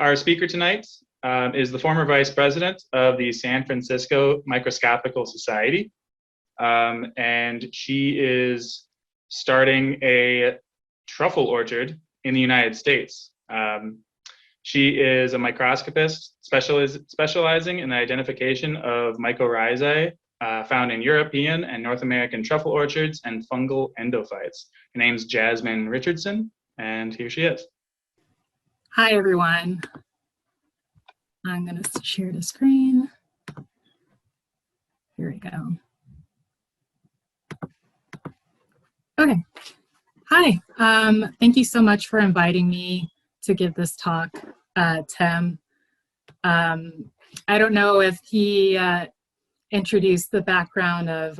Our speaker tonight is the former vice president of the San Francisco Microscopical Society, and she is starting a truffle orchard in the United States. She is a microscopist specializing in the identification of mycorrhizae found in European and North American truffle orchards and fungal endophytes. Her name's Jasmine Richardson, and here she is. Hi, everyone. I'm going to share the screen. Here we go. Okay. Hi. Thank you so much for inviting me to give this talk, Tim. I don't know if he introduced the background of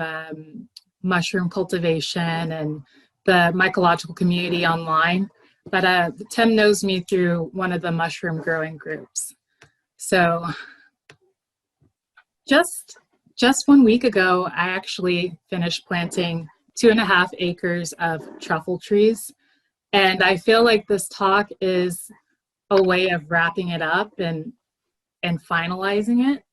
mushroom cultivation and the mycological community online, but Tim knows me through one of the mushroom growing groups. So just 1 week ago, I actually finished planting 2.5 acres of truffle trees. And I feel like this talk is a way of wrapping it up and finalizing it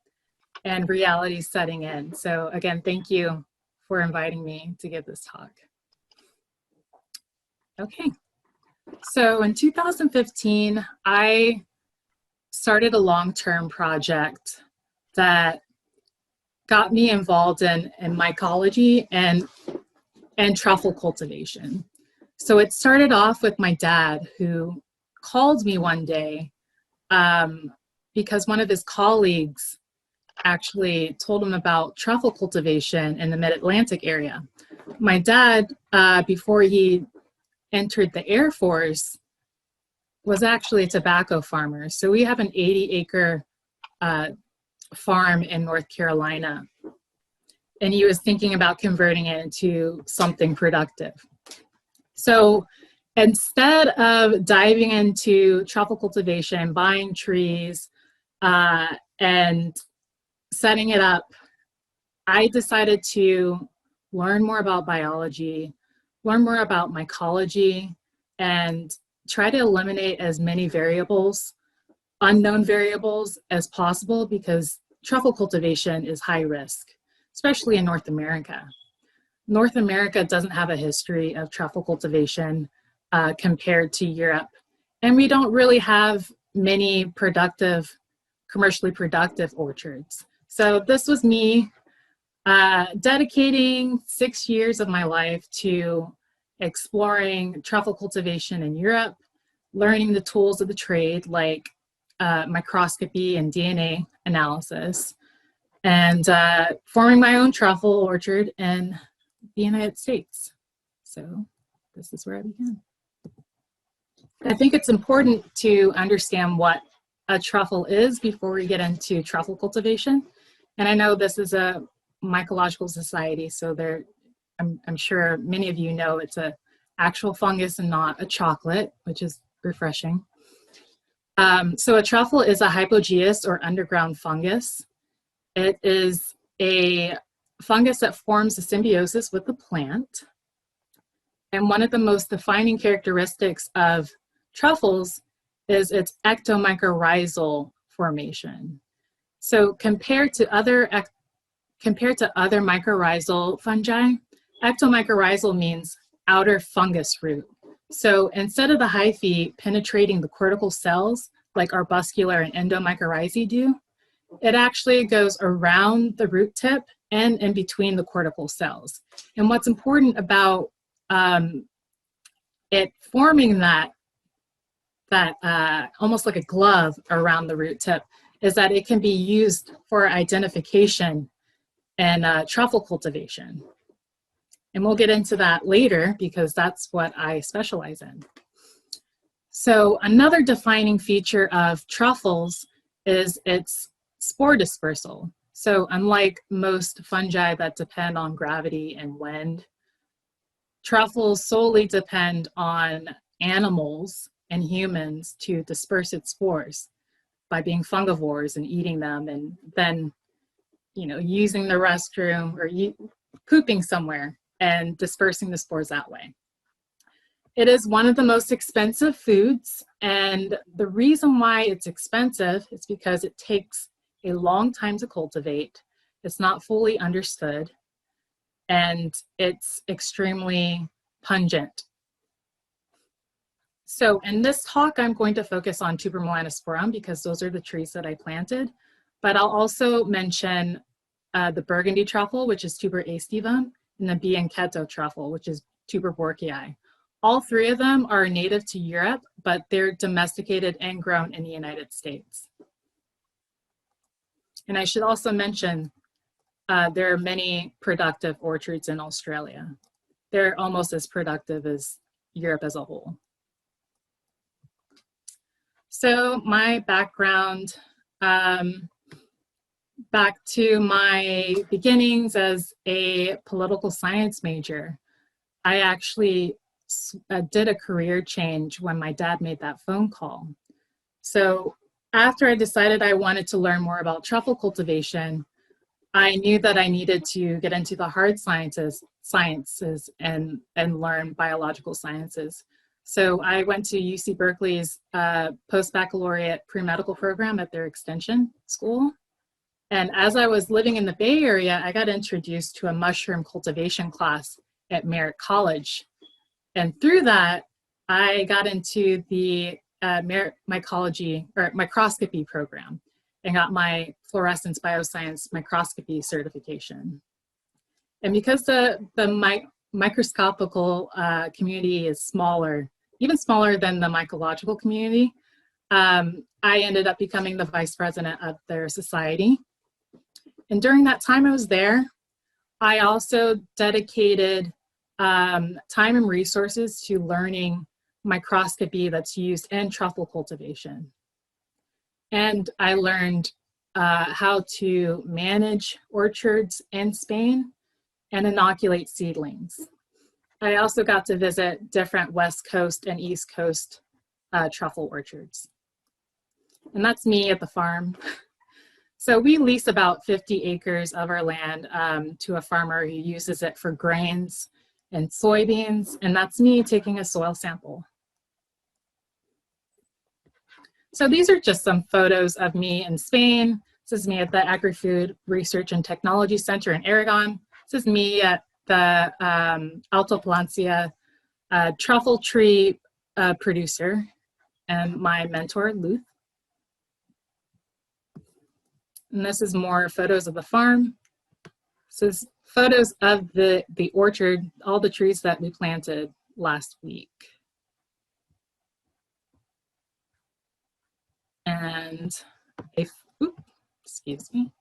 and reality setting in. So again, thank you for inviting me to give this talk. Okay, so in 2015, I started a long-term project that got me involved in mycology and truffle cultivation. So it started off with my dad, who called me one day because one of his colleagues actually told him about truffle cultivation in the Mid-Atlantic area. My dad, before he entered the Air Force, was actually a tobacco farmer. So we have an 80-acre farm in North Carolina. And he was thinking about converting it into something productive. So instead of diving into truffle cultivation, buying trees, and setting it up, I decided to learn more about biology, learn more about mycology, and try to eliminate as many variables, unknown variables, as possible, because truffle cultivation is high risk, especially in North America. North America doesn't have a history of truffle cultivation compared to Europe. And we don't really have many commercially productive orchards. So this was me dedicating 6 years of my life to exploring truffle cultivation in Europe, learning the tools of the trade like microscopy and DNA analysis, and forming my own truffle orchard in the United States. So this is where I began. I think it's important to understand what a truffle is before we get into truffle cultivation. And I know this is a mycological society, so I'm sure many of you know it's an actual fungus and not a chocolate, which is refreshing. So a truffle is a hypogeous or underground fungus. It is a fungus that forms a symbiosis with the plant. And one of the most defining characteristics of truffles is its ectomycorrhizal formation. So compared to other mycorrhizal fungi, ectomycorrhizal means outer fungus root. So instead of the hyphae penetrating the cortical cells like arbuscular and endomycorrhizae do, it actually goes around the root tip and in between the cortical cells. And what's important about it forming that almost like a glove around the root tip is that it can be used for identification and truffle cultivation. And we'll get into that later because that's what I specialize in. So another defining feature of truffles is its spore dispersal. So unlike most fungi that depend on gravity and wind, truffles solely depend on animals and humans to disperse its spores by being fungivores and eating them, and then, using the restroom or pooping somewhere and dispersing the spores that way. It is one of the most expensive foods, and the reason why it's expensive is because it takes a long time to cultivate. It's not fully understood, and it's extremely pungent. So in this talk, I'm going to focus on tuber melanosporum because those are the trees that I planted, but I'll also mention the burgundy truffle, which is tuber aestivum, and the bianchetto truffle, which is tuber borkii. All three of them are native to Europe, but they're domesticated and grown in the United States. And I should also mention there are many productive orchards in Australia. They're almost as productive as Europe as a whole. So my background, back to my beginnings as a political science major, I actually did a career change when my dad made that phone call. So after I decided I wanted to learn more about truffle cultivation, I knew that I needed to get into the hard sciences and learn biological sciences. So I went to UC Berkeley's post-baccalaureate pre-medical program at their extension school. And as I was living in the Bay Area, I got introduced to a mushroom cultivation class at Merritt College. And through that, I got into the Merritt Mycology or microscopy program and got my fluorescence bioscience microscopy certification. And because the microscopical community is smaller, even smaller than the mycological community, I ended up becoming the vice president of their society. And during that time I was there, I also dedicated time and resources to learning microscopy that's used in truffle cultivation. And I learned how to manage orchards in Spain and inoculate seedlings. I also got to visit different West Coast and East Coast truffle orchards. And that's me at the farm. So we lease about 50 acres of our land to a farmer who uses it for grains and soybeans, and that's me taking a soil sample. So these are just some photos of me in Spain. This is me at the Agri-Food Research and Technology Center in Aragon. This is me at the Alto Palencia truffle tree producer and my mentor, Luth. And this is more photos of the farm. This is photos of the orchard, all the trees that we planted last week. And excuse me,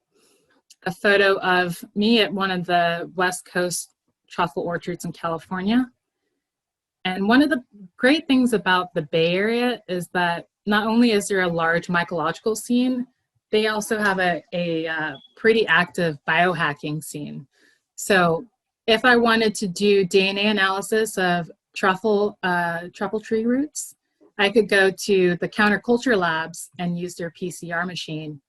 a photo of me at one of the West Coast truffle orchards in California. And one of the great things about the Bay Area is that not only is there a large mycological scene, they also have a pretty active biohacking scene. So if I wanted to do DNA analysis of truffle tree roots, I could go to the counterculture labs and use their PCR machine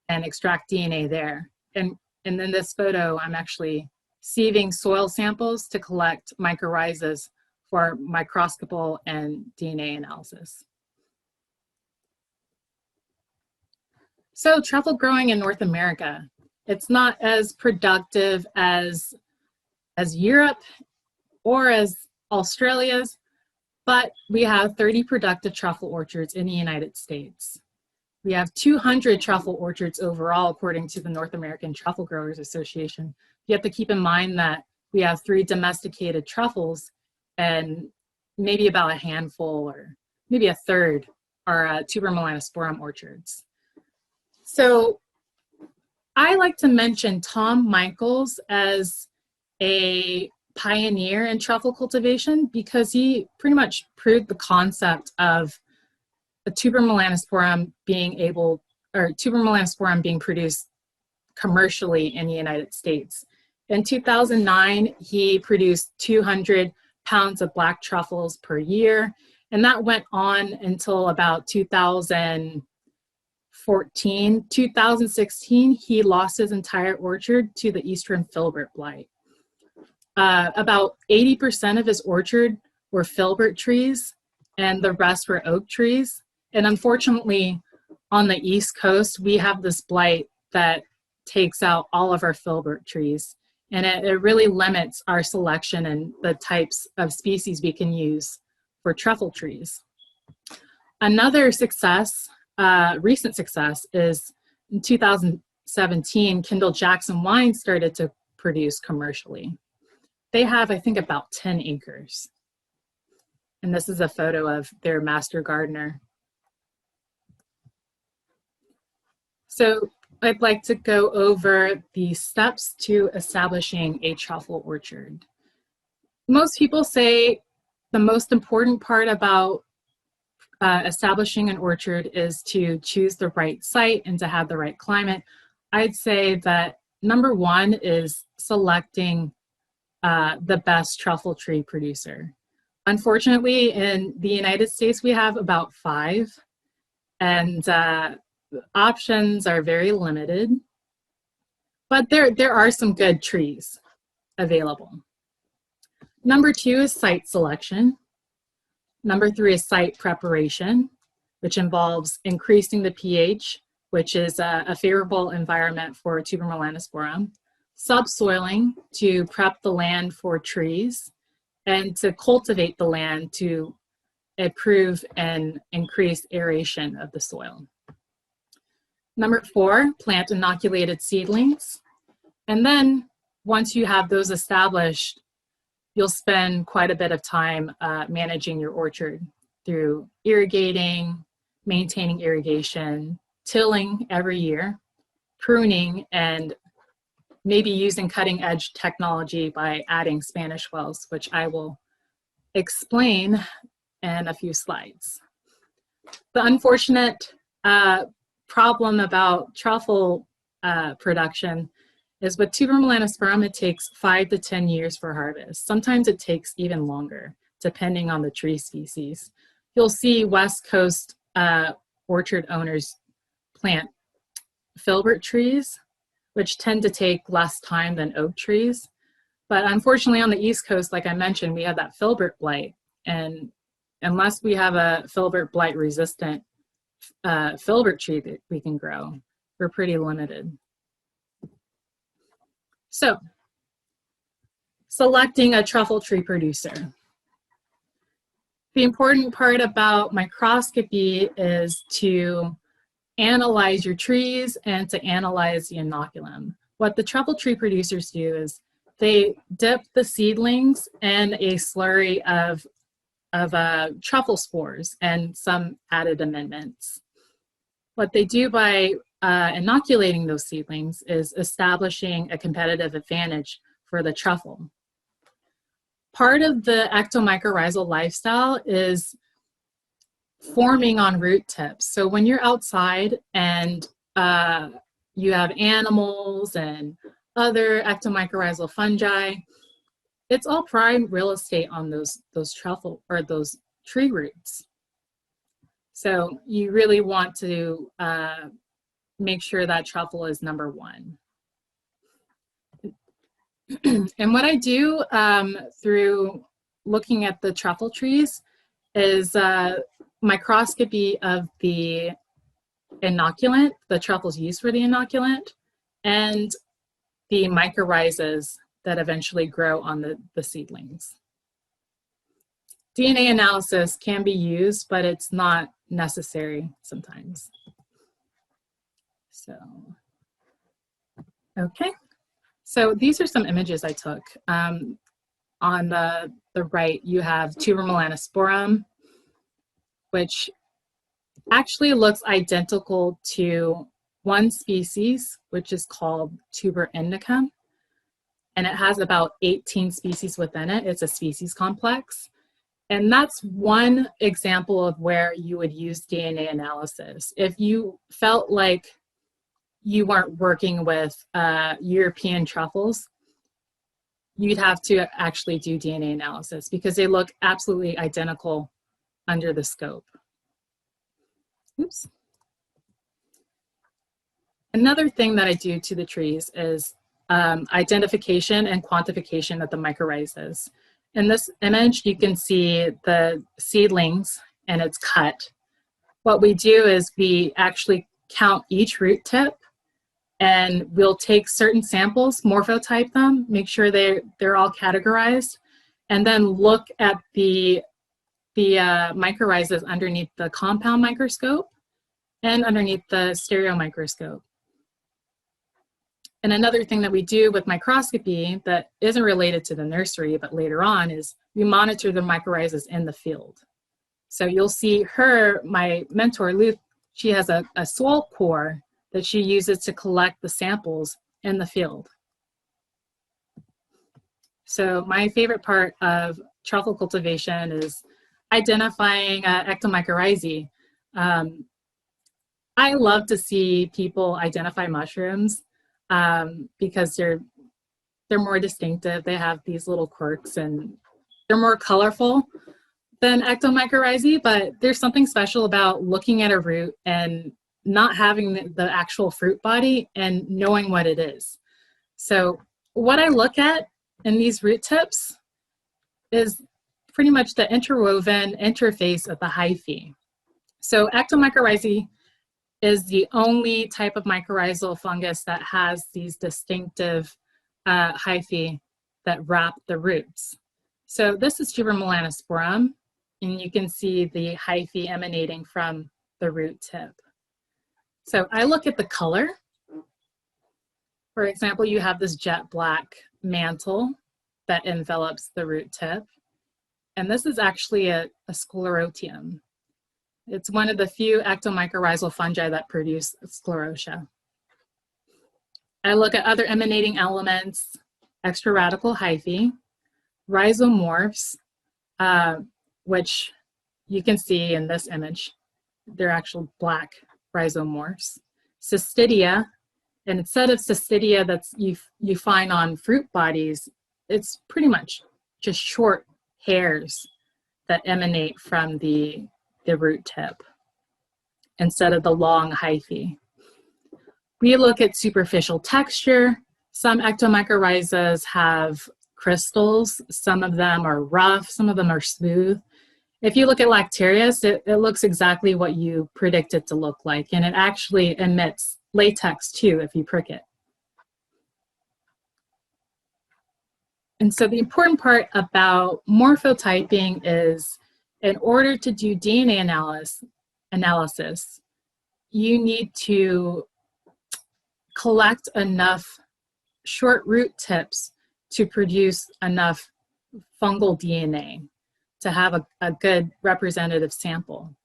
and extract DNA there. And in this photo, I'm actually sieving soil samples to collect mycorrhizae for microscopical and DNA analysis. So truffle growing in North America, it's not as productive as Europe or as Australia's, but we have 30 productive truffle orchards in the United States. We have 200 truffle orchards overall, according to the North American Truffle Growers Association. You have to keep in mind that we have 3 domesticated truffles, and maybe about a handful or maybe a third are tuber melanosporum orchards. So I like to mention Tom Michaels as a pioneer in truffle cultivation because he pretty much proved the concept of a tuber melanosporum being produced commercially in the United States. In 2009, he produced 200 pounds of black truffles per year, and that went on until about 2014. 2016, he lost his entire orchard to the eastern filbert blight. About 80% of his orchard were filbert trees and the rest were oak trees. And unfortunately, on the East Coast, we have this blight that takes out all of our filbert trees. And it really limits our selection and the types of species we can use for truffle trees. Another success, recent success, is in 2017, Kendall Jackson Wine started to produce commercially. They have, I think, about 10 acres. And this is a photo of their master gardener. So I'd like to go over the steps to establishing a truffle orchard. Most people say the most important part about establishing an orchard is to choose the right site and to have the right climate. I'd say that number one is selecting the best truffle tree producer. Unfortunately, in the United States, we have about 5, and options are very limited, but there are some good trees available. Number 2 is site selection. Number 3 is site preparation, which involves increasing the pH, which is a favorable environment for tuber melanosporum, subsoiling to prep the land for trees, and to cultivate the land to improve and increase aeration of the soil. Number 4, plant inoculated seedlings. And then once you have those established, you'll spend quite a bit of time managing your orchard through irrigating, maintaining irrigation, tilling every year, pruning, and maybe using cutting edge technology by adding Spanish wells, which I will explain in a few slides. The unfortunate problem about truffle production is with tuber melanosporum, it takes 5 to 10 years for harvest. Sometimes it takes even longer, depending on the tree species. You'll see West Coast orchard owners plant filbert trees, which tend to take less time than oak trees. But unfortunately on the East Coast, like I mentioned, we have that filbert blight. And unless we have a filbert blight resistant filbert tree that we can grow, we're pretty limited. So, selecting a truffle tree producer. The important part about microscopy is to analyze your trees and to analyze the inoculum. What the truffle tree producers do is they dip the seedlings in a slurry of truffle spores and some added amendments. What they do by inoculating those seedlings is establishing a competitive advantage for the truffle. Part of the ectomycorrhizal lifestyle is forming on root tips. So when you're outside and you have animals and other ectomycorrhizal fungi, it's all prime real estate on those truffle or those tree roots. So you really want to make sure that truffle is number one. And what I do through looking at the truffle trees is microscopy of the inoculant, the truffles used for the inoculant, and the mycorrhizas that eventually grow on the seedlings. DNA analysis can be used, but it's not necessary sometimes. So, okay. So these are some images I took. On the right, you have tuber melanosporum, which actually looks identical to one species, which is called tuber indicum. And it has about 18 species within it. It's a species complex. And that's one example of where you would use DNA analysis. If you felt like you weren't working with European truffles, you'd have to actually do DNA analysis because they look absolutely identical under the scope. Oops. Another thing that I do to the trees is identification and quantification of the mycorrhizas. In this image, you can see the seedlings and it's cut. What we do is we actually count each root tip, and we'll take certain samples, morphotype them, make sure they're all categorized, and then look at the mycorrhizas underneath the compound microscope and underneath the stereo microscope. And another thing that we do with microscopy that isn't related to the nursery, but later on, is we monitor the mycorrhizas in the field. So you'll see her, my mentor, Luke, she has a soil core that she uses to collect the samples in the field. So my favorite part of truffle cultivation is identifying ectomycorrhizae. I love to see people identify mushrooms because they're more distinctive. They have these little quirks and they're more colorful than ectomycorrhizae, but there's something special about looking at a root and not having the actual fruit body and knowing what it is. So what I look at in these root tips is pretty much the interwoven interface of the hyphae. So ectomycorrhizae is the only type of mycorrhizal fungus that has these distinctive hyphae that wrap the roots. So this is tuber melanosporum, and you can see the hyphae emanating from the root tip. So I look at the color. For example, you have this jet black mantle that envelops the root tip. And this is actually a sclerotium. It's one of the few ectomycorrhizal fungi that produce sclerotia. I look at other emanating elements, extra-radical hyphae, rhizomorphs, which you can see in this image. They're actual black rhizomorphs. Cystidia, and instead of cystidia that's you find on fruit bodies, it's pretty much just short hairs that emanate from the root tip instead of the long hyphae. We look at superficial texture. Some ectomycorrhizas have crystals. Some of them are rough. Some of them are smooth. If you look at Lactarius, it looks exactly what you predict it to look like, and it actually emits latex too if you prick it. And so the important part about morphotyping is, in order to do DNA analysis, you need to collect enough short root tips to produce enough fungal DNA to have a good representative sample.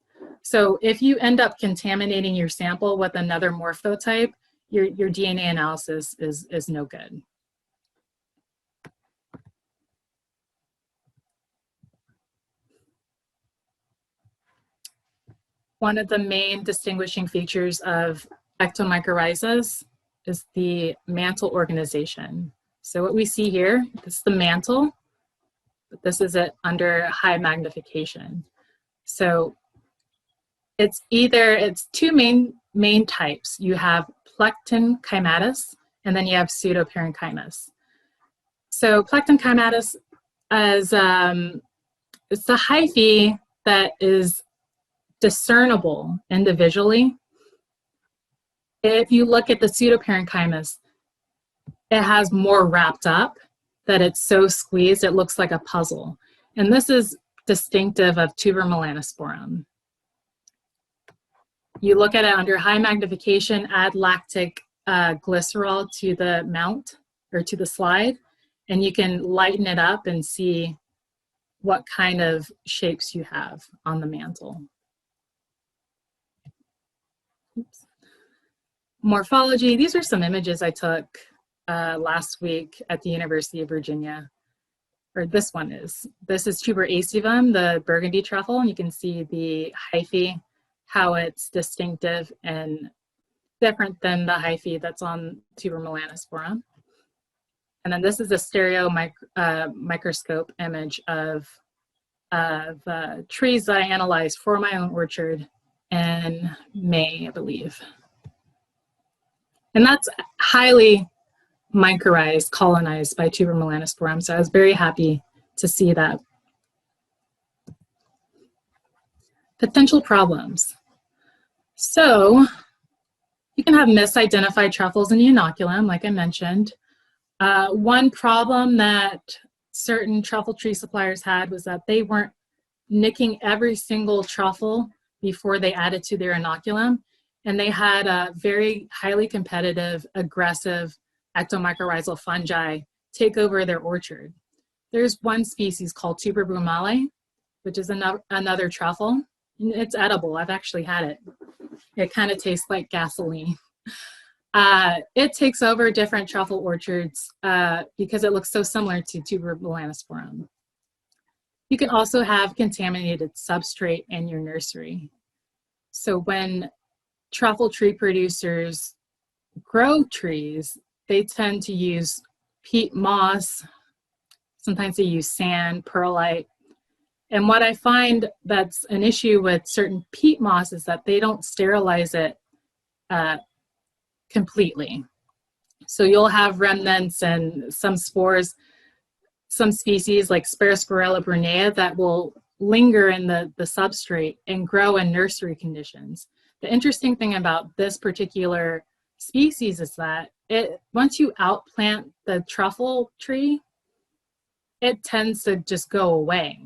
So if you end up contaminating your sample with another morphotype, your DNA analysis is no good. One of the main distinguishing features of ectomycorrhizas is the mantle organization. So what we see here, this is the mantle, but this is it under high magnification. So it's two main types. You have plectin chymatus, and then you have pseudoparenchymus. So plectin chymatus is it's the hyphae that is discernible individually. If you look at the pseudoparenchymus, it has more wrapped up, that it's so squeezed it looks like a puzzle. And this is distinctive of tuber melanosporum. You look at it under high magnification, add lactic glycerol to the mount or to the slide, and you can lighten it up and see what kind of shapes you have on the mantle. Oops. Morphology, these are some images I took last week at the University of Virginia, or this one is. This is tuber acivum, the burgundy truffle, and you can see the hyphae, how it's distinctive and different than the hyphae that's on tuber melanosporum. And then this is a stereo microscope image of trees that I analyzed for my own orchard in May, I believe. And that's highly mycorrhized, colonized by tuber melanosporum. So I was very happy to see that. Potential problems. So you can have misidentified truffles in the inoculum, like I mentioned. One problem that certain truffle tree suppliers had was that they weren't nicking every single truffle before they added to their inoculum, and they had a very highly competitive, aggressive ectomycorrhizal fungi take over their orchard. There's one species called tuber brumale, which is another truffle. It's edible. I've actually had it. It kind of tastes like gasoline. It takes over different truffle orchards because it looks so similar to tuber melanosporum. You can also have contaminated substrate in your nursery. So when truffle tree producers grow trees, they tend to use peat moss. Sometimes they use sand, perlite. And what I find that's an issue with certain peat moss is that they don't sterilize it completely. So you'll have remnants and some spores, some species like Spirasporella brunea that will linger in the substrate and grow in nursery conditions. The interesting thing about this particular species is that once you outplant the truffle tree, it tends to just go away.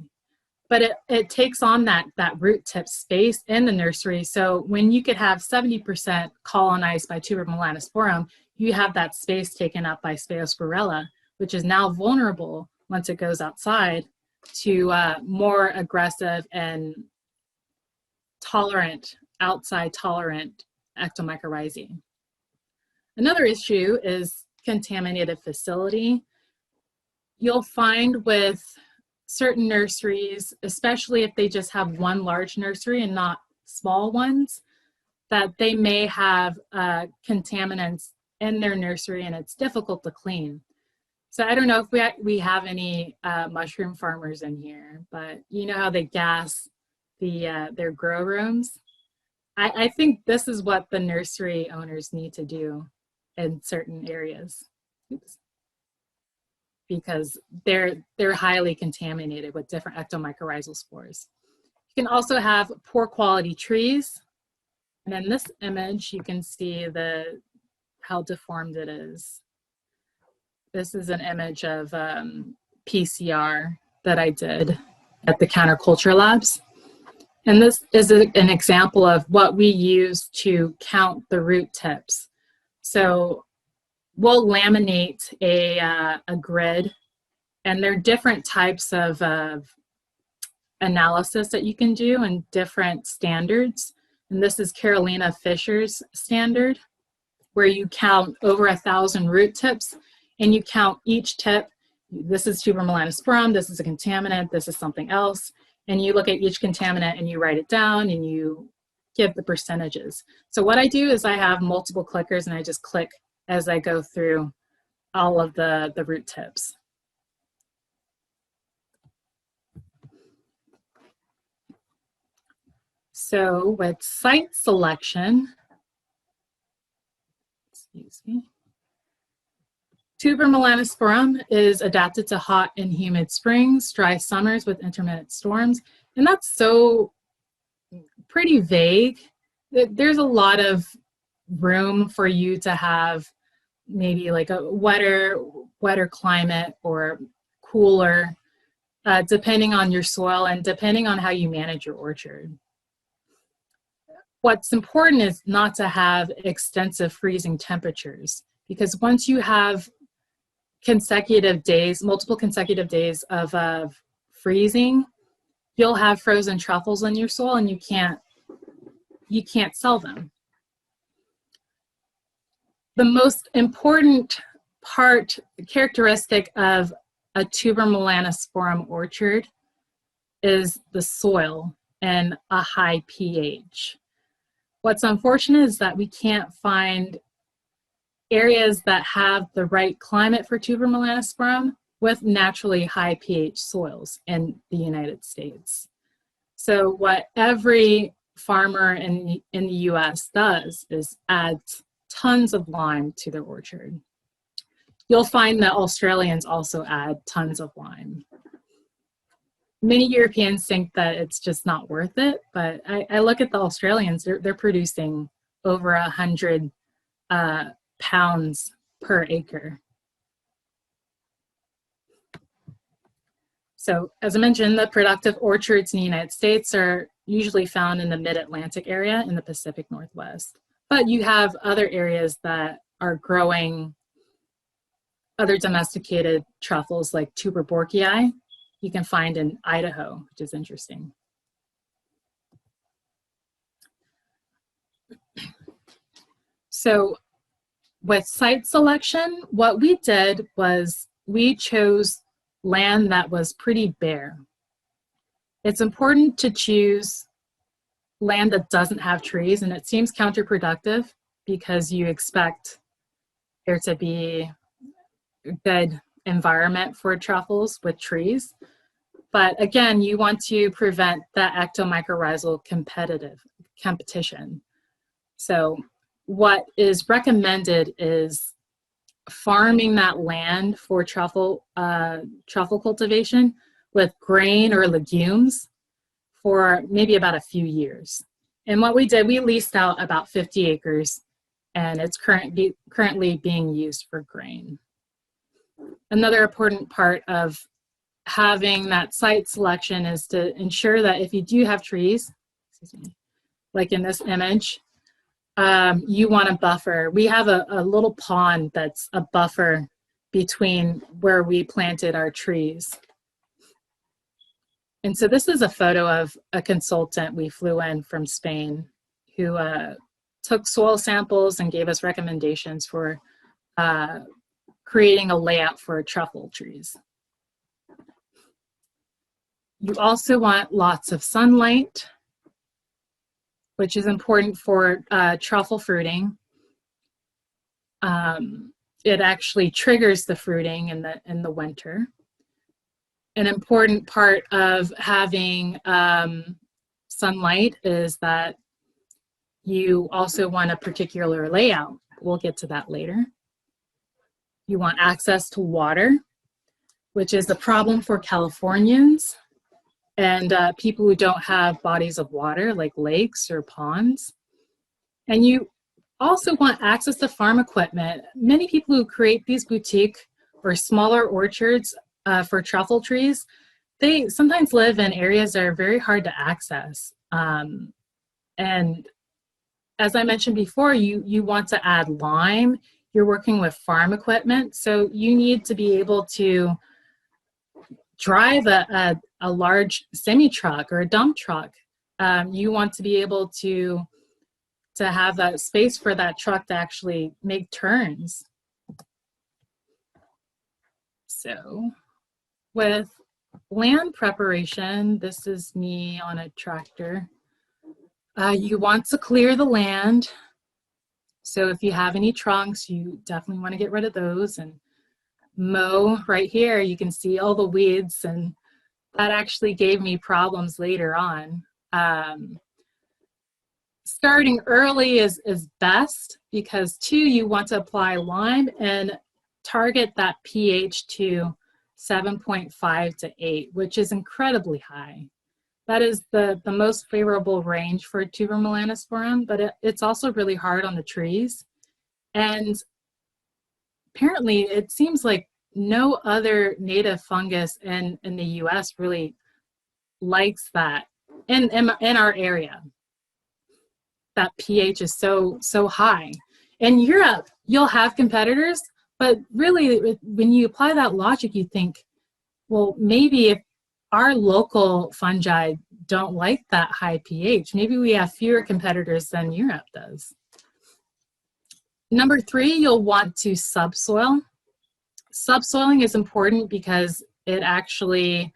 But it takes on that root tip space in the nursery. So when you could have 70% colonized by tuber melanosporum, you have that space taken up by Spirasporella, which is now vulnerable once it goes outside to more aggressive and outside tolerant ectomycorrhizae. Another issue is contaminated facility. You'll find with certain nurseries, especially if they just have one large nursery and not small ones, that they may have contaminants in their nursery and it's difficult to clean. So I don't know if we have any mushroom farmers in here, but you know how they gas their grow rooms? I think this is what the nursery owners need to do in certain areas. Oops. Because they're highly contaminated with different ectomycorrhizal spores. You can also have poor quality trees. And in this image, you can see how deformed it is. This is an image of PCR that I did at the counterculture labs. And this is an example of what we use to count the root tips. So we'll laminate a grid, and there are different types of analysis that you can do and different standards. And this is Carolina Fisher's standard, where you count over 1,000 root tips, and you count each tip. This is tuber melanosporum, this is a contaminant, this is something else. And you look at each contaminant and you write it down and you give the percentages. So what I do is I have multiple clickers and I just click as I go through all of the root tips. So with site selection, excuse me, tuber melanosporum is adapted to hot and humid springs, dry summers with intermittent storms, and that's so pretty vague. There's a lot of room for you to have maybe like a wetter climate or cooler, depending on your soil and depending on how you manage your orchard. What's important is not to have extensive freezing temperatures, because once you have consecutive days, multiple consecutive days of freezing, you'll have frozen truffles in your soil and you can't sell them. The most important characteristic of a tuber melanosporum orchard is the soil and a high pH. What's unfortunate is that we can't find areas that have the right climate for tuber melanosporum with naturally high pH soils in the United States. So what every farmer in the US does is add tons of lime to their orchard. You'll find that Australians also add tons of lime. many Europeans think that it's just not worth it, but I look at the Australians, they're producing over 100 pounds per acre. So as I mentioned, the productive orchards in the United States are usually found in the mid-Atlantic area in the Pacific Northwest. But you have other areas that are growing other domesticated truffles like tuber borkii you can find in Idaho, which is interesting. So with site selection, what we did was we chose land that was pretty bare. It's important to choose land that doesn't have trees, and it seems counterproductive because you expect there to be a good environment for truffles with trees. But again, you want to prevent that ectomycorrhizal competition. So what is recommended is farming that land for truffle cultivation with grain or legumes for maybe about a few years. And what we did, we leased out about 50 acres, and it's currently being used for grain. Another important part of having that site selection is to ensure that if you do have trees, like in this image, you want a buffer. We have a little pond that's a buffer between where we planted our trees. And so this is a photo of a consultant we flew in from Spain who took soil samples and gave us recommendations for creating a layout for truffle trees. You also want lots of sunlight, which is important for truffle fruiting. It actually triggers the fruiting in the winter. An important part of having sunlight is that you also want a particular layout. We'll get to that later. You want access to water, which is a problem for Californians and people who don't have bodies of water like lakes or ponds. And you also want access to farm equipment. Many people who create these boutique or smaller orchards for truffle trees, they sometimes live in areas that are very hard to access. And as I mentioned before, you want to add lime. You're working with farm equipment, so you need to be able to drive a large semi-truck or a dump truck. You want to be able to have that space for that truck to actually make turns. So with land preparation, this is me on a tractor. You want to clear the land. So if you have any trunks, you definitely want to get rid of those and mow. Right here, you can see all the weeds, and that actually gave me problems later on. Starting early is best because too, you want to apply lime and target that pH to 7.5 to 8, which is incredibly high. That is the most favorable range for tuber melanosporum, but it's also really hard on the trees. And apparently it seems like no other native fungus in the US really likes that in our area. That pH is so high. In Europe, you'll have competitors, but really when you apply that logic, you think, well, maybe if our local fungi don't like that high pH, maybe we have fewer competitors than Europe does. Number 3, you'll want to subsoil. Subsoiling is important because it actually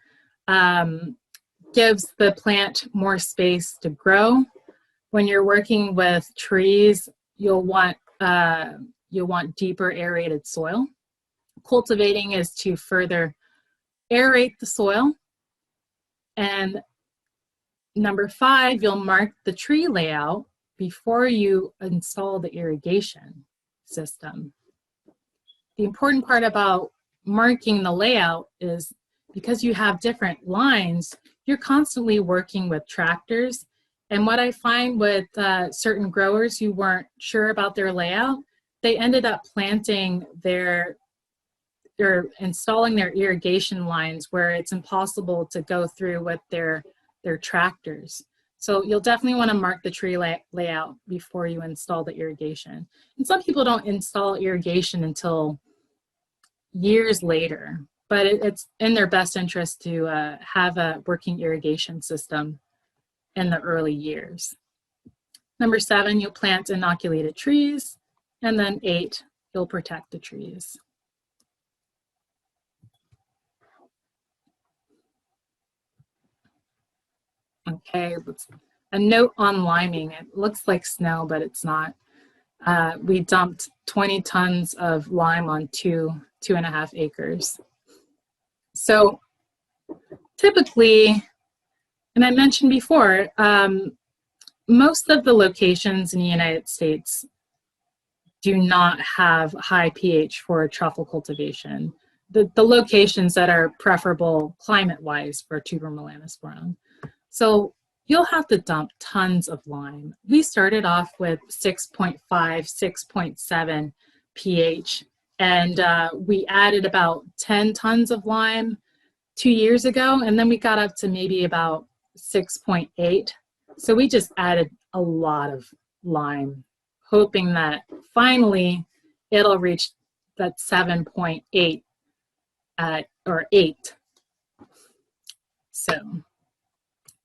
gives the plant more space to grow. When you're working with trees, you'll want deeper aerated soil. Cultivating is to further aerate the soil. And number 5, you'll mark the tree layout before you install the irrigation system. The important part about marking the layout is because you have different lines, you're constantly working with tractors. And what I find with certain growers who weren't sure about their layout, they ended up planting or installing their irrigation lines where it's impossible to go through with their tractors. So you'll definitely want to mark the tree layout before you install the irrigation. And some people don't install irrigation until years later, but it's in their best interest to have a working irrigation system in the early years. Number 7, you'll plant inoculated trees. And then 8, you'll protect the trees. Okay, a note on liming. It looks like snow, but it's not. We dumped 20 tons of lime on 2.5 acres. So typically, and I mentioned before, most of the locations in the United States do not have high pH for truffle cultivation. The locations that are preferable climate-wise for tuber melanosporum. So you'll have to dump tons of lime. We started off with 6.5, 6.7 pH, and we added about 10 tons of lime 2 years ago, and then we got up to maybe about 6.8. So we just added a lot of lime, hoping that finally it'll reach that 7.8 or 8. So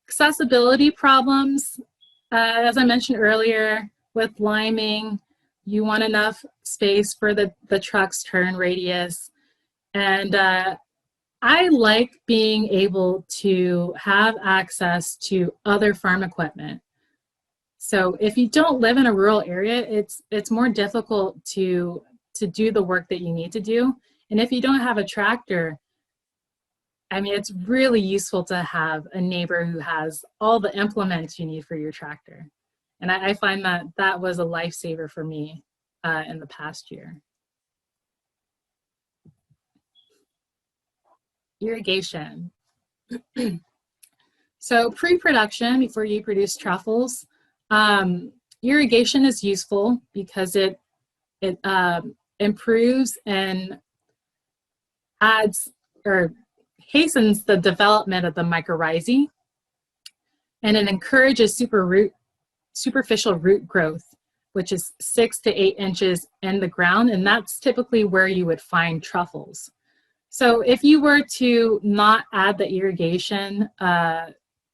accessibility problems, as I mentioned earlier, with liming, you want enough space for the truck's turn radius. And I like being able to have access to other farm equipment. So if you don't live in a rural area, it's more difficult to do the work that you need to do. And if you don't have a tractor, I mean, it's really useful to have a neighbor who has all the implements you need for your tractor. And I find that was a lifesaver for me in the past year. Irrigation. So pre-production, before you produce truffles, irrigation is useful because it improves and adds or hastens the development of the mycorrhizae, and it encourages superficial root growth, which is 6 to 8 inches in the ground, and that's typically where you would find truffles. So if you were to not add the irrigation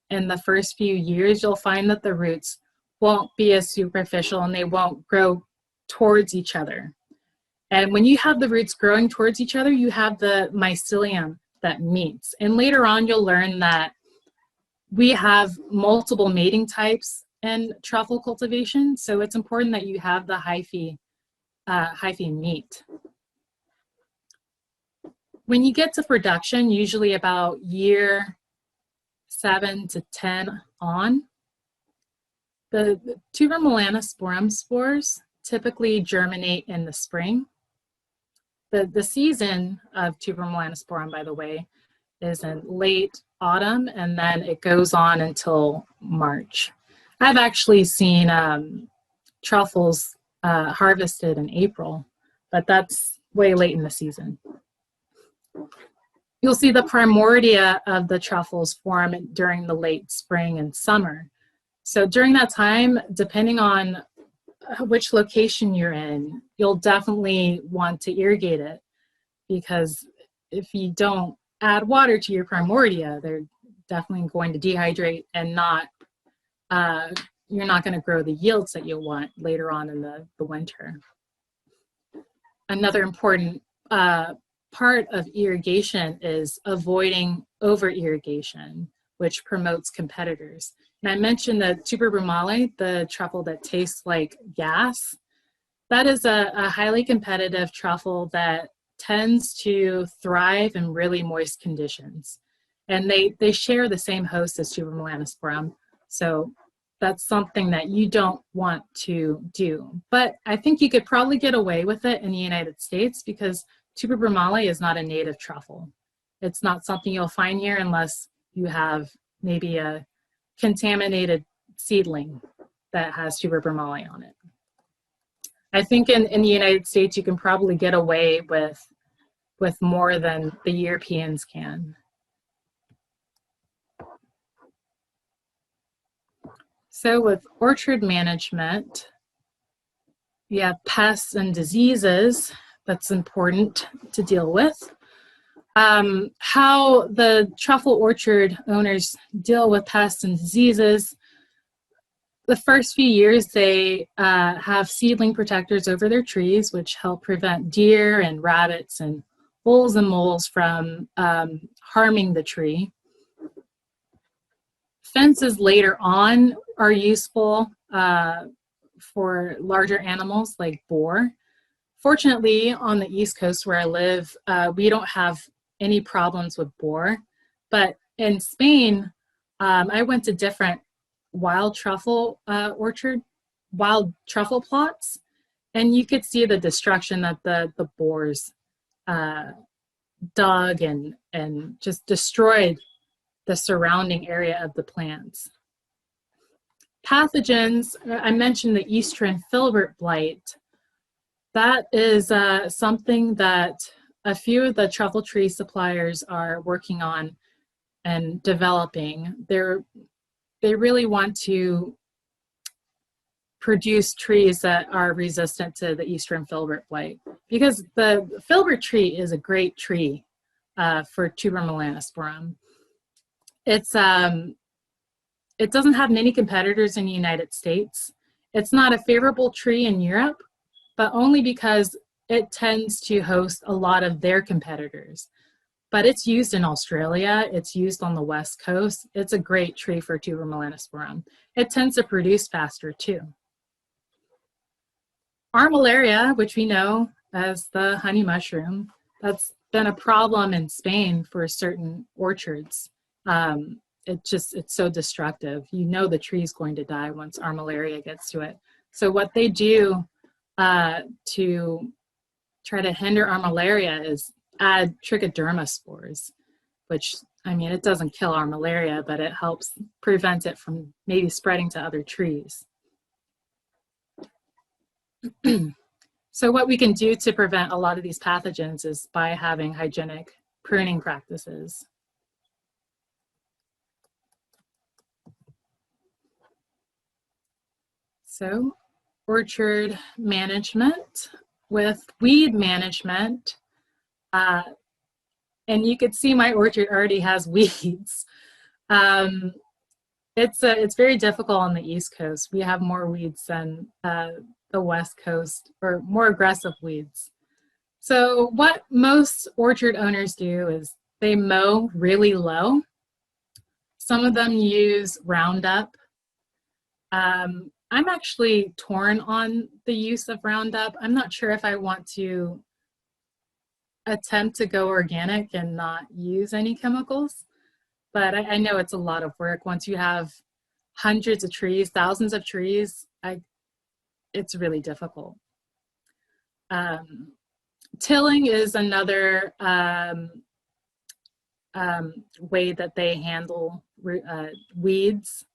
in the first few years, you'll find that the roots won't be as superficial and they won't grow towards each other. And when you have the roots growing towards each other, you have the mycelium that meets. And later on, you'll learn that we have multiple mating types in truffle cultivation. So it's important that you have the hyphae meet. When you get to production, usually about year 7 to 10 on, the tuber melanosporum spores typically germinate in the spring. The season of tuber melanosporum, by the way, is in late autumn, and then it goes on until March. I've actually seen truffles harvested in April, but that's way late in the season. You'll see the primordia of the truffles form during the late spring and summer. So during that time, depending on which location you're in, you'll definitely want to irrigate it, because if you don't add water to your primordia, they're definitely going to dehydrate and you're not going to grow the yields that you'll want later on in the winter. Another important part of irrigation is avoiding over-irrigation, which promotes competitors. And I mentioned the tuber brumale, the truffle that tastes like gas. That is a highly competitive truffle that tends to thrive in really moist conditions. And they share the same host as tuber melanosporum. So that's something that you don't want to do. But I think you could probably get away with it in the United States because tuber brumale is not a native truffle. It's not something you'll find here unless you have maybe a contaminated seedling that has tuber moly on it. I think in the United States, you can probably get away with more than the Europeans can. So with orchard management, you have pests and diseases that's important to deal with. How the truffle orchard owners deal with pests and diseases: the first few years they have seedling protectors over their trees, which help prevent deer and rabbits and voles and moles from harming the tree. Fences later on are useful for larger animals like boar. Fortunately, on the East Coast where I live, we don't have any problems with boar. But in Spain, I went to different wild truffle wild truffle plots, and you could see the destruction that the boars dug and just destroyed the surrounding area of the plants. Pathogens, I mentioned the eastern filbert blight. That is something that a few of the truffle tree suppliers are working on and developing. They really want to produce trees that are resistant to the eastern filbert blight, because the filbert tree is a great tree for tuber melanosporum. It doesn't have many competitors in the United States. It's not a favorable tree in Europe, but only because it tends to host a lot of their competitors. But it's used in Australia, it's used on the West Coast. It's a great tree for tuber melanosporum. It tends to produce faster too. Armillaria, which we know as the honey mushroom, that's been a problem in Spain for certain orchards. It's so destructive. You know the tree's going to die once armillaria gets to it. So what they do to try to hinder armillaria is add trichoderma spores, which, I mean, it doesn't kill armillaria, but it helps prevent it from maybe spreading to other trees. So what we can do to prevent a lot of these pathogens is by having hygienic pruning practices. So orchard management with weed management. And you could see my orchard already has weeds. It's very difficult on the East Coast. We have more weeds than the West Coast, or more aggressive weeds. So what most orchard owners do is they mow really low. Some of them use Roundup. I'm actually torn on the use of Roundup. I'm not sure if I want to attempt to go organic and not use any chemicals, but I know it's a lot of work. Once you have hundreds of trees, thousands of trees, it's really difficult. Tilling is another way that they handle weeds.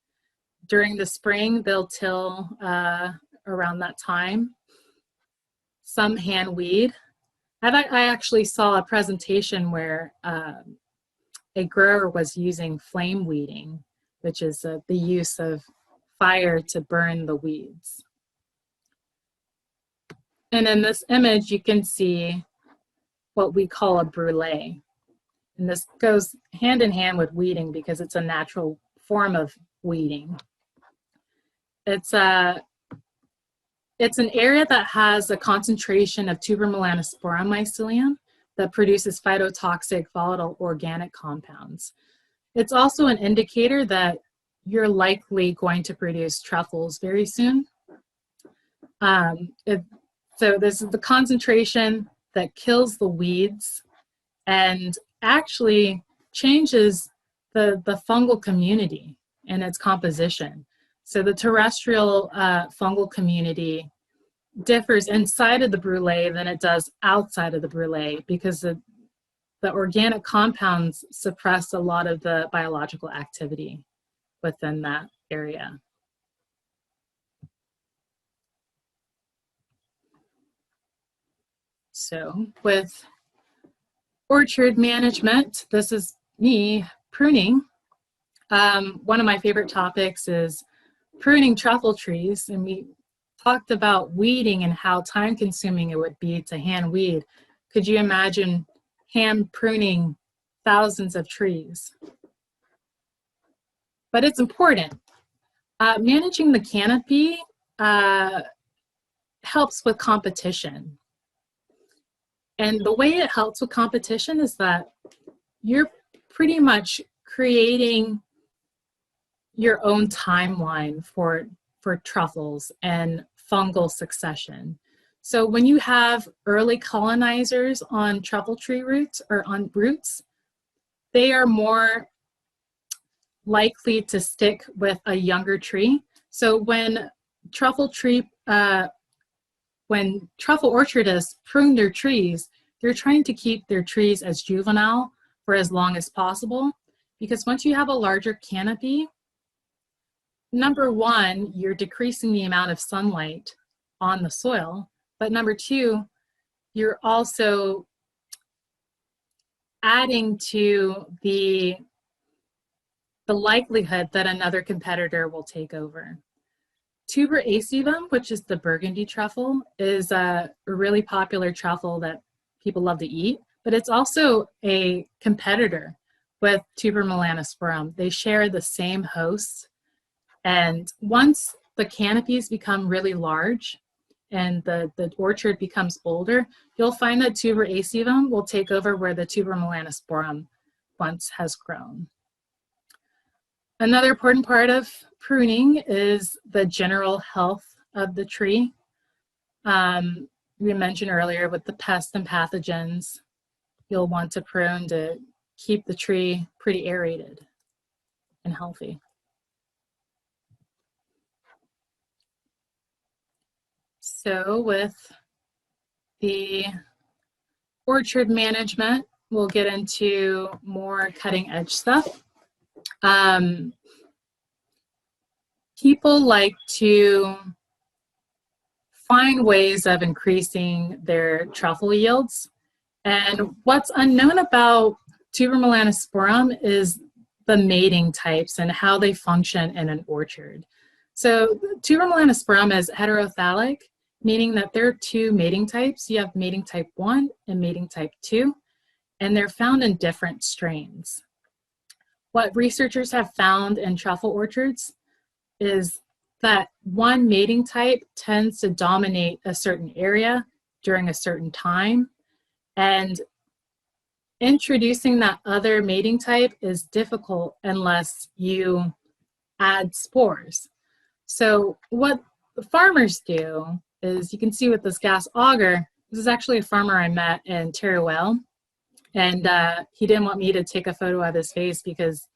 During the spring, they'll till around that time. Some hand weed. I actually saw a presentation where a grower was using flame weeding, which is the use of fire to burn the weeds. And in this image, you can see what we call a brulee. And this goes hand in hand with weeding because it's a natural form of weeding. It's an area that has a concentration of tuber melanosporum mycelium that produces phytotoxic volatile organic compounds. It's also an indicator that you're likely going to produce truffles very soon. So this is the concentration that kills the weeds and actually changes the fungal community and its composition. So the terrestrial fungal community differs inside of the brulee than it does outside of the brulee because the organic compounds suppress a lot of the biological activity within that area. So with orchard management, this is me pruning. One of my favorite topics is pruning truffle trees, and we talked about weeding and how time consuming it would be to hand weed. Could you imagine hand pruning thousands of trees? But it's important. Managing the canopy helps with competition. And the way it helps with competition is that you're pretty much creating your own timeline for truffles and fungal succession. So when you have early colonizers on truffle tree roots or on roots, they are more likely to stick with a younger tree. So when truffle orchardists prune their trees, they're trying to keep their trees as juvenile for as long as possible, because once you have a larger canopy, number one, you're decreasing the amount of sunlight on the soil, but number two, you're also adding to the likelihood that another competitor will take over. Tuber acevum, which is the burgundy truffle, is a really popular truffle that people love to eat, but it's also a competitor with Tuber melanosporum. They share the same hosts, and once the canopies become really large and the orchard becomes older, you'll find that Tuber acevum will take over where the Tuber melanosporum once has grown. Another important part of pruning is the general health of the tree. We mentioned earlier with the pests and pathogens, you'll want to prune to keep the tree pretty aerated and healthy. So with the orchard management, we'll get into more cutting edge stuff. People like to find ways of increasing their truffle yields. And what's unknown about Tuber melanosporum is the mating types and how they function in an orchard. So Tuber melanosporum is heterophthalic, meaning that there are two mating types. You have mating type 1 and mating type 2, and they're found in different strains. What researchers have found in truffle orchards is that one mating type tends to dominate a certain area during a certain time, and introducing that other mating type is difficult unless you add spores. So what the farmers do is, you can see with this gas auger, this is actually a farmer I met in Teruel, and he didn't want me to take a photo of his face because,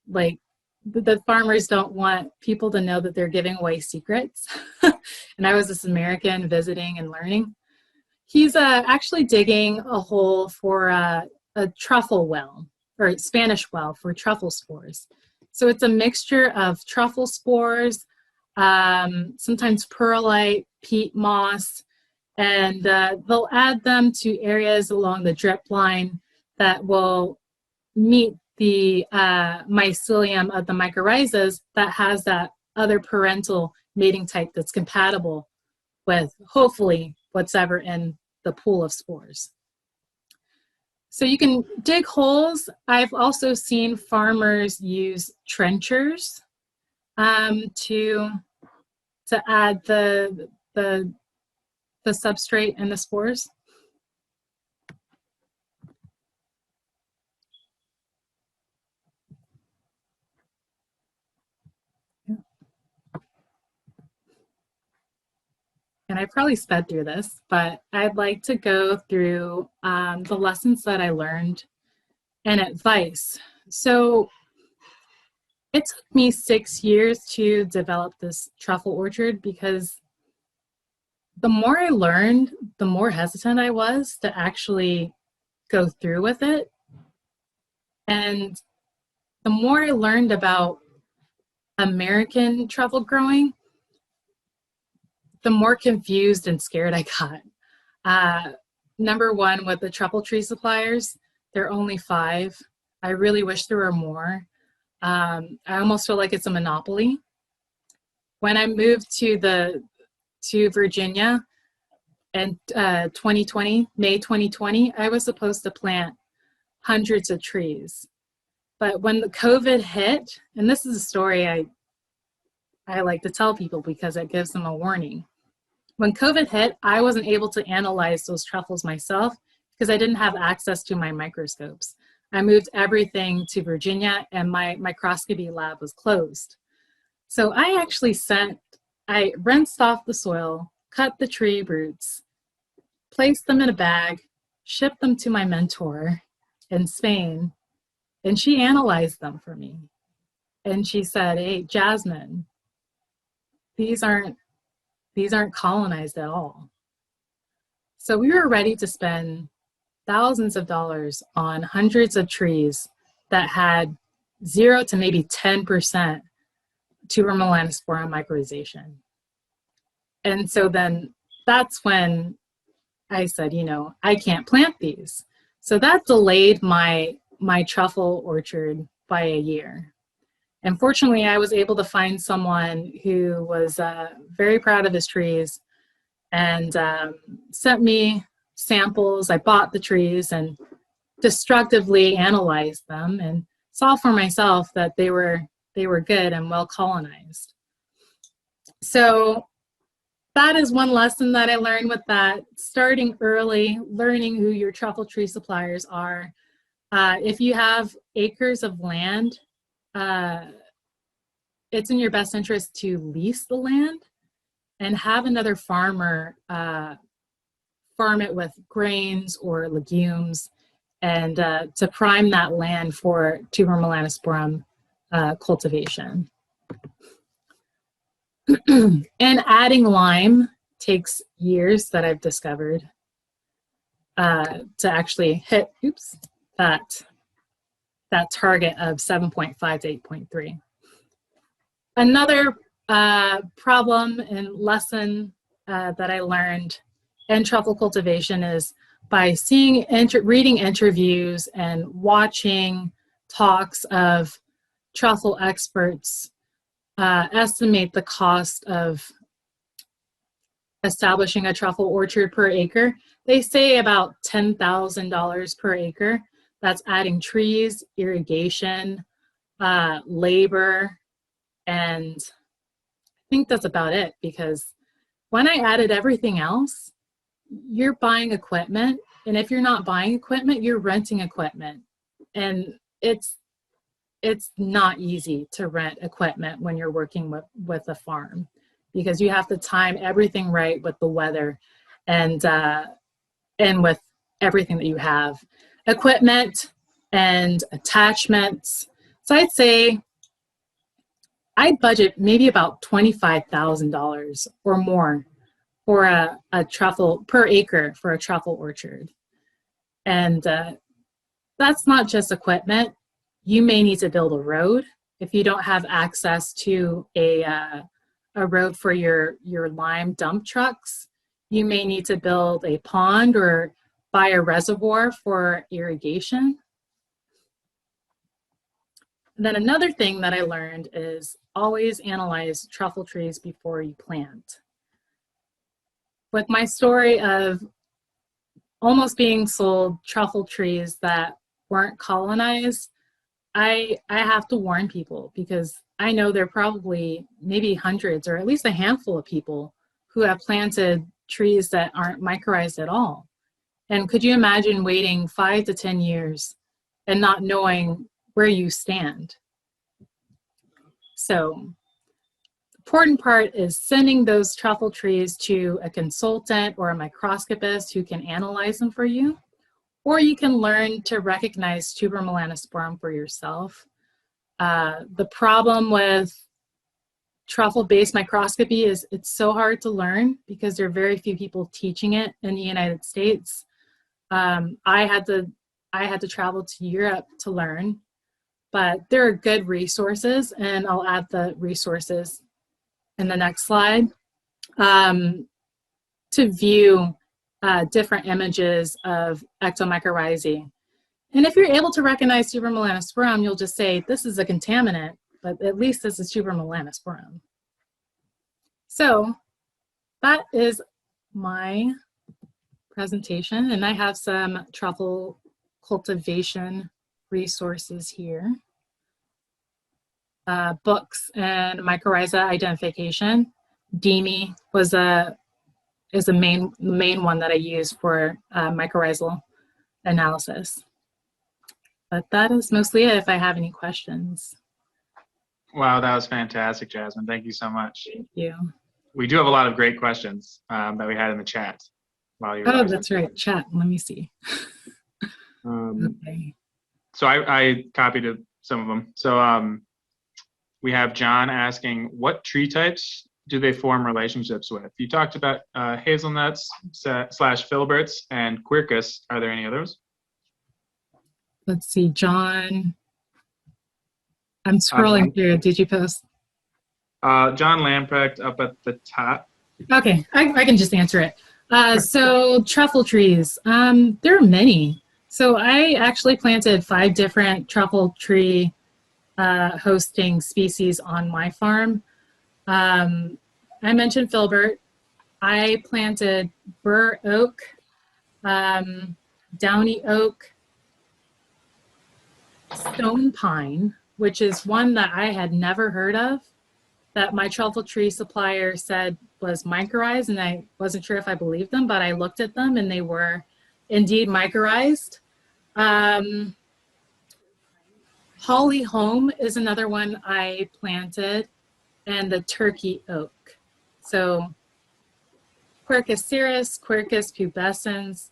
like, the farmers don't want people to know that they're giving away secrets. And I was this American visiting and learning. He's actually digging a hole for a truffle well, or Spanish well, for truffle spores. So it's a mixture of truffle spores, sometimes perlite, peat moss, and they'll add them to areas along the drip line that will meet the mycelium of the mycorrhizae that has that other parental mating type that's compatible with, hopefully, what's ever in the pool of spores. So you can dig holes. I've also seen farmers use trenchers to add the substrate and the spores. And I probably sped through this, but I'd like to go through the lessons that I learned and advice. So it took me 6 years to develop this truffle orchard, because the more I learned, the more hesitant I was to actually go through with it. And the more I learned about American truffle growing, the more confused and scared I got. Number one, with the truffle tree suppliers, there are only 5. I really wish there were more. I almost feel like it's a monopoly. When I moved to Virginia in 2020, May 2020, I was supposed to plant hundreds of trees. But when the COVID hit, and this is a story I like to tell people because it gives them a warning. When COVID hit, I wasn't able to analyze those truffles myself because I didn't have access to my microscopes. I moved everything to Virginia and my microscopy lab was closed. So I rinsed off the soil, cut the tree roots, placed them in a bag, shipped them to my mentor in Spain, and she analyzed them for me. And she said, "Hey, Jasmine, these aren't colonized at all." So we were ready to spend thousands of dollars on hundreds of trees that had 0 to maybe 10% tuber melanosporum mycorrhization. And so then that's when I said, I can't plant these. So that delayed my truffle orchard by a year. And fortunately, I was able to find someone who was very proud of his trees and sent me samples. I bought the trees and destructively analyzed them and saw for myself that they were good and well colonized. So that is one lesson that I learned with that. Starting early, learning who your truffle tree suppliers are. If you have acres of land, it's in your best interest to lease the land and have another farmer farm it with grains or legumes and to prime that land for tuber melanosporum cultivation. And adding lime takes years, that I've discovered, to actually hit that target of 7.5 to 8.3. Another problem and lesson that I learned in truffle cultivation is by reading interviews and watching talks of truffle experts estimate the cost of establishing a truffle orchard per acre. They say about $10,000 per acre. That's adding trees, irrigation, labor, and I think that's about it, because when I added everything else, you're buying equipment, and if you're not buying equipment, you're renting equipment. And it's not easy to rent equipment when you're working with a farm, because you have to time everything right with the weather and with everything that you have. Equipment and attachments. So I'd say I'd budget maybe about $25,000 or more for a truffle per acre for a truffle orchard. And that's not just equipment. You may need to build a road if you don't have access to a road for your lime dump trucks. You may need to build a pond or buy a reservoir for irrigation. And then another thing that I learned is always analyze truffle trees before you plant. With my story of almost being sold truffle trees that weren't colonized, I have to warn people, because I know there are probably maybe hundreds or at least a handful of people who have planted trees that aren't mycorrhized at all. And could you imagine waiting 5 to 10 years and not knowing where you stand? So the important part is sending those truffle trees to a consultant or a microscopist who can analyze them for you, or you can learn to recognize tuber melanosporum for yourself. The problem with truffle-based microscopy is it's so hard to learn because there are very few people teaching it in the United States. I had to travel to Europe to learn, but there are good resources, and I'll add the resources in the next slide, to view different images of ectomycorrhizae. And if you're able to recognize tuber melanosporum, you'll just say, this is a contaminant, but at least this is tuber melanosporum. So that is my presentation, and I have some truffle cultivation resources here. Books and mycorrhiza identification. DEME is the main one that I use for mycorrhizal analysis. But that is mostly it if I have any questions. Wow, that was fantastic, Jasmine. Thank you so much. Thank you. We do have a lot of great questions that we had in the chat while you were. Oh, that's right, chat. Let me see. Okay. So I copied some of them. So we have John asking, what tree types do they form relationships with? You talked about hazelnuts / filberts and quercus. Are there any others? Let's see, John. I'm scrolling through. Did you post? John Lamprecht up at the top. Okay, I can just answer it. So truffle trees, there are many. So I actually planted 5 different truffle tree hosting species on my farm. I mentioned filbert. I planted bur oak, downy oak, stone pine, which is one that I had never heard of, that my truffle tree supplier said was mycorrhized, and I wasn't sure if I believed them, but I looked at them and they were indeed mycorrhized. Holly Home is another one I planted, and the turkey oak. So Quercus cirrus, Quercus pubescens,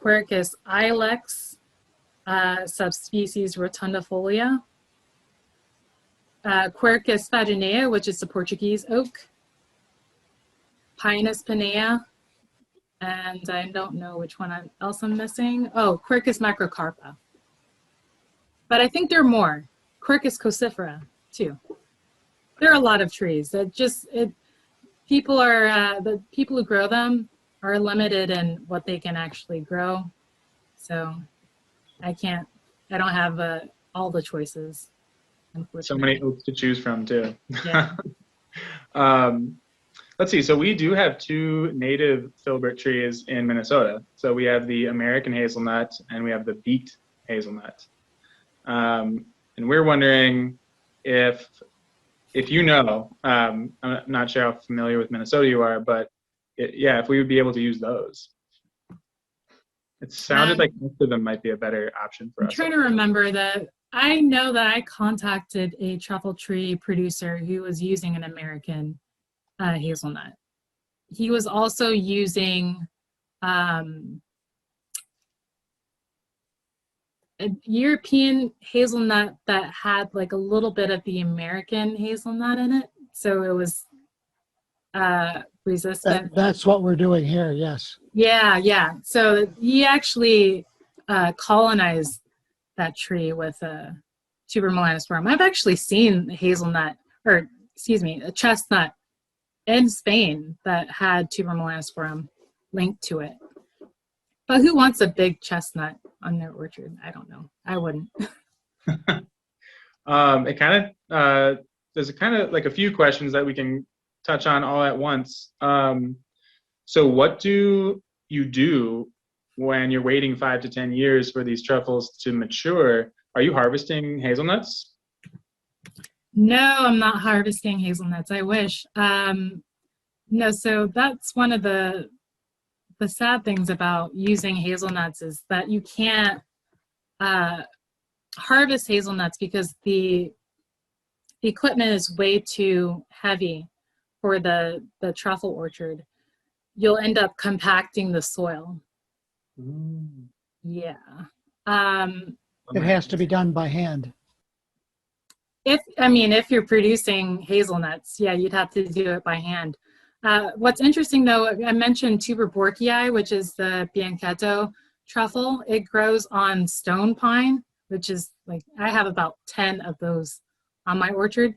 Quercus ilex, subspecies rotundifolia, Quercus faginea, which is the Portuguese oak, Pinus pinea, and I don't know which one else I'm missing. Oh, Quercus macrocarpa. But I think there are more. Quercus crucifera, too. There are a lot of trees that people who grow them are limited in what they can actually grow. So I don't have all the choices. So many oaks to choose from too. Yeah. Let's see. So we do have 2 native filbert trees in Minnesota. So we have the American hazelnut and we have the beaked hazelnut. And we're wondering if you know, I'm not sure how familiar with Minnesota you are, but if we would be able to use those. It sounded like most of them might be a better option for us. I'm trying to remember that. I know that I contacted a truffle tree producer who was using an American hazelnut. He was also using a European hazelnut that had like a little bit of the American hazelnut in it. So it was resistant. That's what we're doing here, yes. Yeah. So he actually colonized that tree with a tuber melanosporum. I've actually seen a chestnut in Spain that had tuber melanosporum linked to it. But who wants a big chestnut on their orchard? I don't know. I wouldn't. There's kind of like a few questions that we can touch on all at once. So what do you do when you're waiting 5 to 10 years for these truffles to mature? Are you harvesting hazelnuts? No, I'm not harvesting hazelnuts. I wish. No, so that's one of the sad things about using hazelnuts is that you can't harvest hazelnuts because the equipment is way too heavy for the truffle orchard. You'll end up compacting the soil. Yeah. It has to be done by hand. If you're producing hazelnuts, yeah, you'd have to do it by hand. What's interesting though, I mentioned tuber borkii, which is the bianchetto truffle. It grows on stone pine, which is like, I have about 10 of those on my orchard.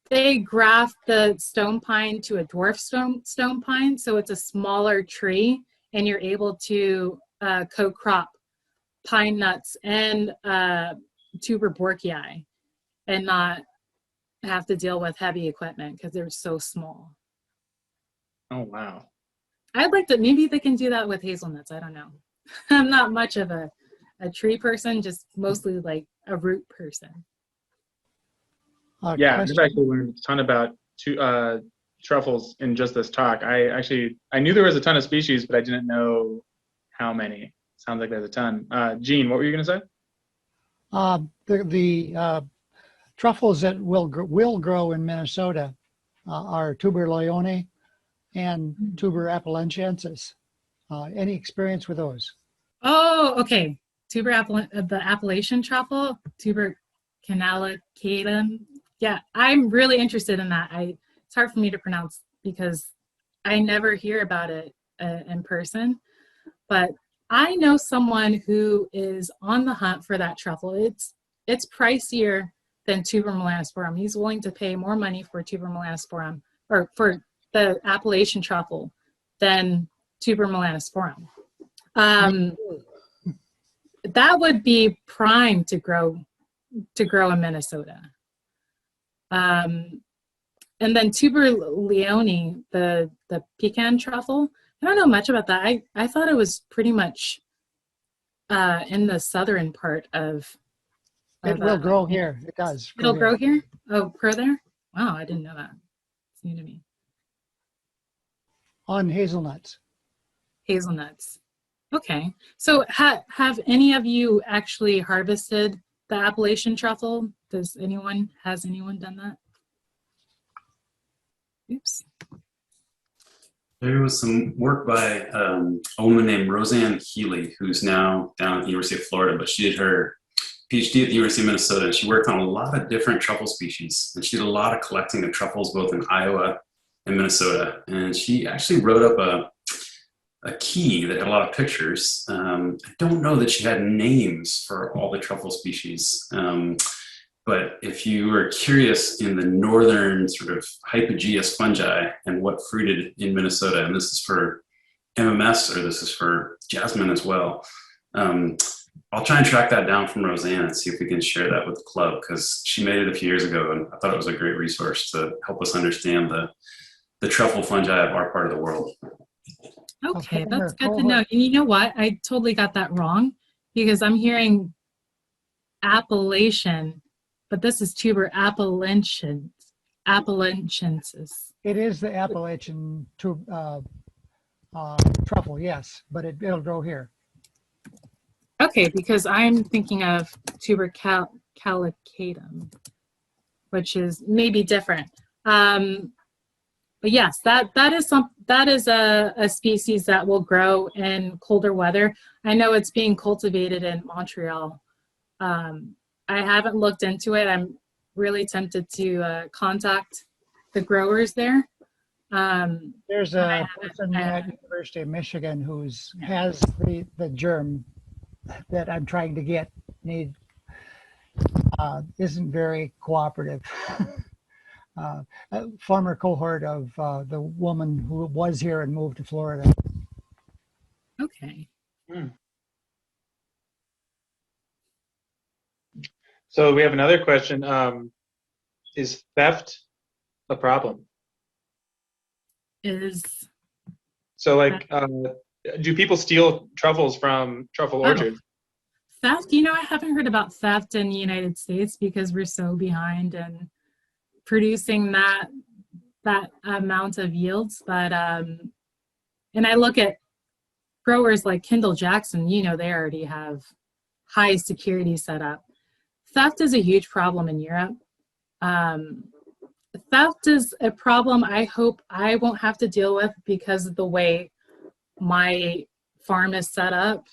They graft the stone pine to a dwarf stone pine, so it's a smaller tree, and you're able to co-crop pine nuts and tuber borkii and not have to deal with heavy equipment because they're so small. Oh, wow. I'd like to, maybe they can do that with hazelnuts. I don't know. I'm not much of a tree person, just mostly like a root person. Yeah, Question. I've actually learned a ton about truffles in just this talk. I knew there was a ton of species, but I didn't know how many. Sounds like there's a ton. Gene, what were you going to say? The truffles that will grow in Minnesota are tuber leone and tuber appalachiensis. Any experience with those? Oh, okay. The Appalachian truffle, tuber canalicatum. Yeah, I'm really interested in that. It's hard for me to pronounce because I never hear about it in person, but I know someone who is on the hunt for that truffle. It's pricier than tuber melanosporum. He's willing to pay more money for tuber melanosporum or for the Appalachian truffle than tuber melanosporum. That would be prime to grow in Minnesota. And then tuber leone, the pecan truffle. I don't know much about that. I thought it was pretty much in the southern part of. It will grow here. It does. It'll grow here. Oh, grow there. Wow, I didn't know that. It's new to me. On hazelnuts. Hazelnuts. Okay. So have any of you actually harvested the Appalachian truffle? Has anyone done that? Oops. There was some work by a woman named Roseanne Healy, who's now down at the University of Florida, but she did her PhD at the University of Minnesota, and she worked on a lot of different truffle species. And she did a lot of collecting of truffles both in Iowa and Minnesota. And she actually wrote up a key that had a lot of pictures. I don't know that she had names for all the truffle species. But if you were curious in the northern sort of hypogeous fungi and what fruited in Minnesota, and this is for MMS or this is for Jasmine as well, I'll try and track that down from Roseanne and see if we can share that with the club, because she made it a few years ago and I thought it was a great resource to help us understand the truffle fungi of our part of the world. Okay, that's good to know. And you know what? I totally got that wrong because I'm hearing Appalachian, but this is tuber appalachiensis. It is the Appalachian truffle, yes, but it'll grow here. Okay, because I'm thinking of tuber calicatum, which is maybe different. But yes, that is a species that will grow in colder weather. I know it's being cultivated in Montreal. I haven't looked into it. I'm really tempted to contact the growers there. There's a person at University of Michigan has the germ that I'm trying to get. Isn't very cooperative. A former cohort of the woman who was here and moved to Florida. Okay. So we have another question. Is theft a problem? So like, do people steal truffles from truffle orchards? Theft? You know, I haven't heard about theft in the United States because we're so behind in producing that amount of yields. But and I look at growers like Kendall Jackson, you know, they already have high security set up. Theft is a huge problem in Europe. Theft is a problem I hope I won't have to deal with because of the way my farm is set up.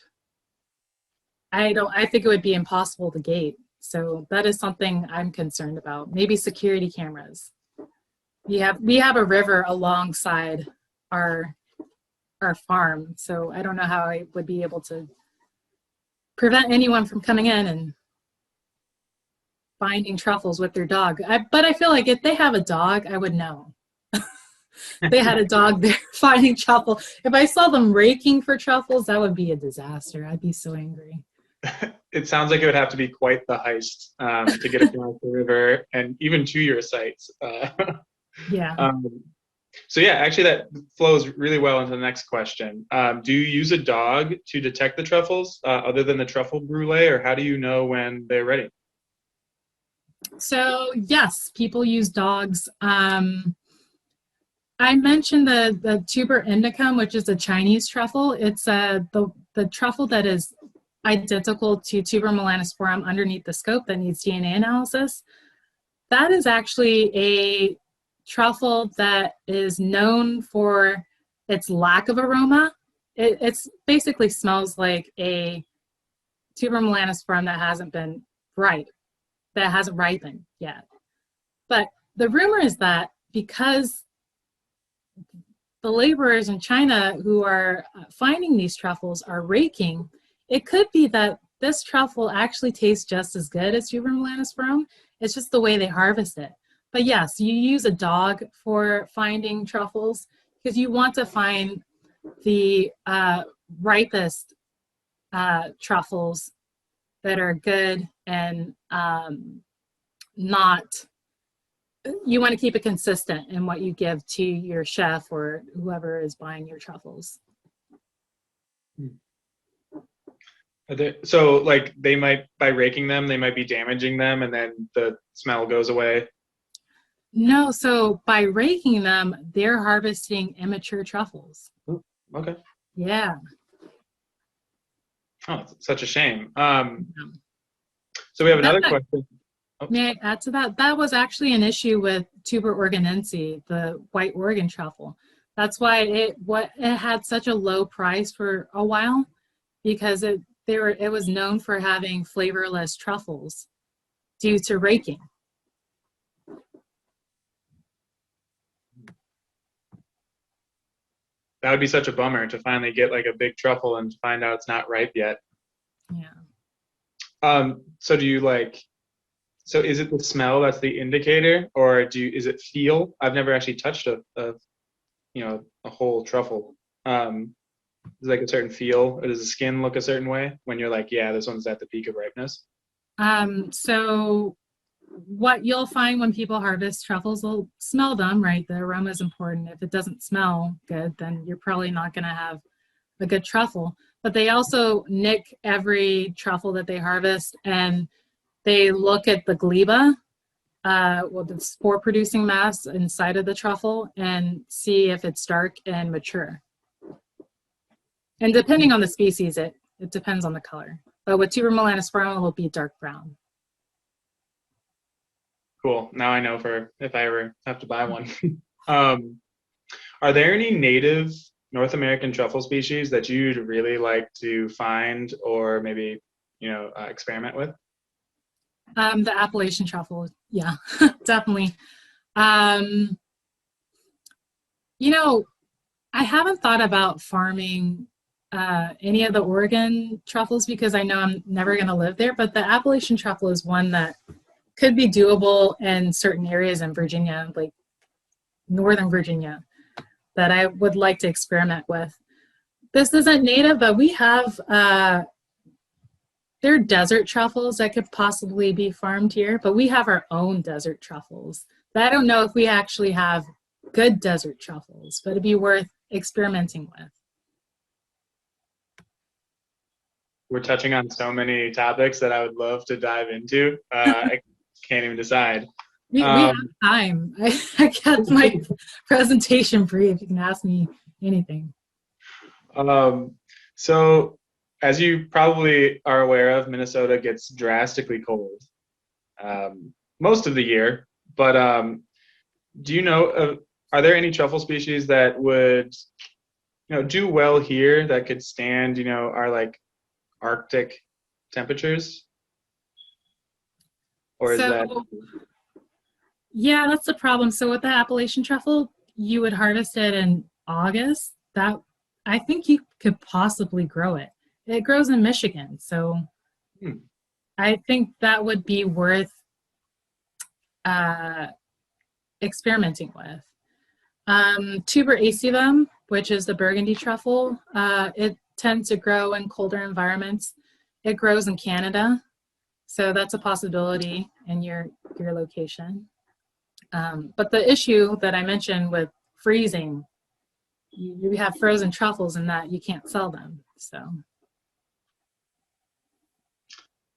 I think it would be impossible to gate. So that is something I'm concerned about. Maybe security cameras. We have a river alongside our our farm. So I don't know how I would be able to prevent anyone from coming in and finding truffles with their dog. But I feel like if they have a dog, I would know. They had a dog there finding truffle. If I saw them raking for truffles, that would be a disaster. I'd be so angry. It sounds like it would have to be quite the heist to get across the river and even to your sites. Yeah. So yeah, actually that flows really well into the next question. Do you use a dog to detect the truffles other than the truffle brulee, or how do you know when they're ready? So yes, people use dogs. I mentioned the tuber indicum, which is a Chinese truffle. It's the truffle that is identical to tuber melanosporum underneath the scope that needs DNA analysis. That is actually a truffle that is known for its lack of aroma. It's basically smells like a tuber melanosporum that hasn't been ripe, that hasn't ripened yet. But the rumor is that because the laborers in China who are finding these truffles are raking, it could be that this truffle actually tastes just as good as tuber melanosporum. It's just the way they harvest it. But yes, you use a dog for finding truffles because you want to find the ripest truffles that are good and not, you want to keep it consistent in what you give to your chef or whoever is buying your truffles. So like they might, by raking them, they might be damaging them and then the smell goes away. No, so by raking them, they're harvesting immature truffles. Okay. Yeah. Oh, it's such a shame. So we have another question. Oh, May I add to that? That was actually an issue with tuber oregonense, the white Oregon truffle. That's why it had such a low price for a while, because it was known for having flavorless truffles due to raking. that would be such a bummer to finally get like a big truffle and find out it's not ripe yet. Yeah. So do you so is it the smell that's the indicator, or is it feel? I've never actually touched a whole truffle. Is it like a certain feel, or does the skin look a certain way when you're like, yeah, this one's at the peak of ripeness? So what you'll find when people harvest truffles, they'll smell them, right? The aroma is important. If it doesn't smell good, then you're probably not going to have a good truffle. But they also nick every truffle that they harvest, and they look at the gleba, the spore-producing mass inside of the truffle, and see if it's dark and mature. And depending on the species, it depends on the color. But with tuber melanosporum, it will be dark brown. Cool. Now I know for if I ever have to buy one. Are there any native North American truffle species that you'd really like to find or maybe, experiment with? The Appalachian truffle, yeah, definitely. I haven't thought about farming any of the Oregon truffles because I know I'm never going to live there, but the Appalachian truffle is one that could be doable in certain areas in Virginia, like Northern Virginia, that I would like to experiment with. This isn't native, but we have, there are desert truffles that could possibly be farmed here, but we have our own desert truffles. But I don't know if we actually have good desert truffles, but it'd be worth experimenting with. We're touching on so many topics that I would love to dive into. I can't even decide. We have time. I kept my presentation brief. You can ask me anything. So as you probably are aware of, Minnesota gets drastically cold most of the year. But do you know, are there any truffle species that would, do well here that could stand, our like Arctic temperatures? Or is that? Yeah, that's the problem. So with the Appalachian truffle, you would harvest it in August. That I think you could possibly grow it. It grows in Michigan, so I think that would be worth experimenting with. Tuber aestivum, which is the burgundy truffle, it tends to grow in colder environments. It grows in Canada, so that's a possibility in your location. But the issue that I mentioned with freezing, you have frozen truffles and that you can't sell them. So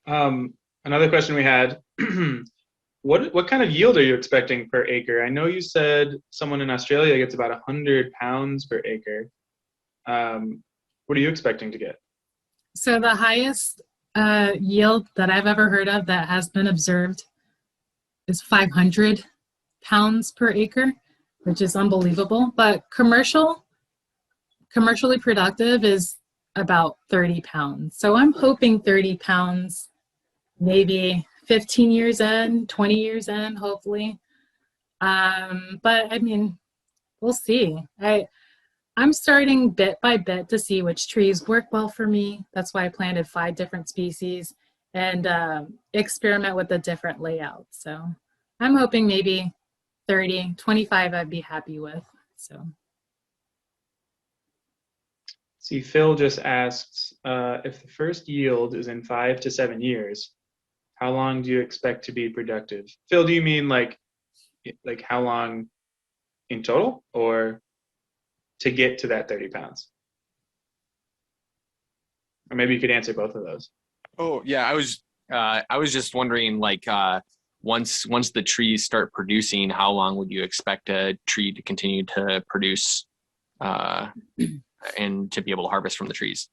another question we had, what kind of yield are you expecting per acre? I know you said someone in Australia gets about 100 pounds per acre. What are you expecting to get? So the highest yield that I've ever heard of that has been observed is 500 pounds per acre, which is unbelievable. But commercially productive is about 30 pounds. So I'm hoping 30 pounds, maybe 15 years in, 20 years in, hopefully. But I mean, we'll see. I'm starting bit by bit to see which trees work well for me. That's why I planted 5 different species and experiment with the different layouts. So I'm hoping maybe 30, 25 I'd be happy with. So. See, Phil just asked, if the first yield is in 5 to 7 years, how long do you expect to be productive? Phil, do you mean like how long in total, or to get to that 30 pounds? Or maybe you could answer both of those. Oh yeah, I was just wondering, like, once the trees start producing, how long would you expect a tree to continue to produce, and to be able to harvest from the trees?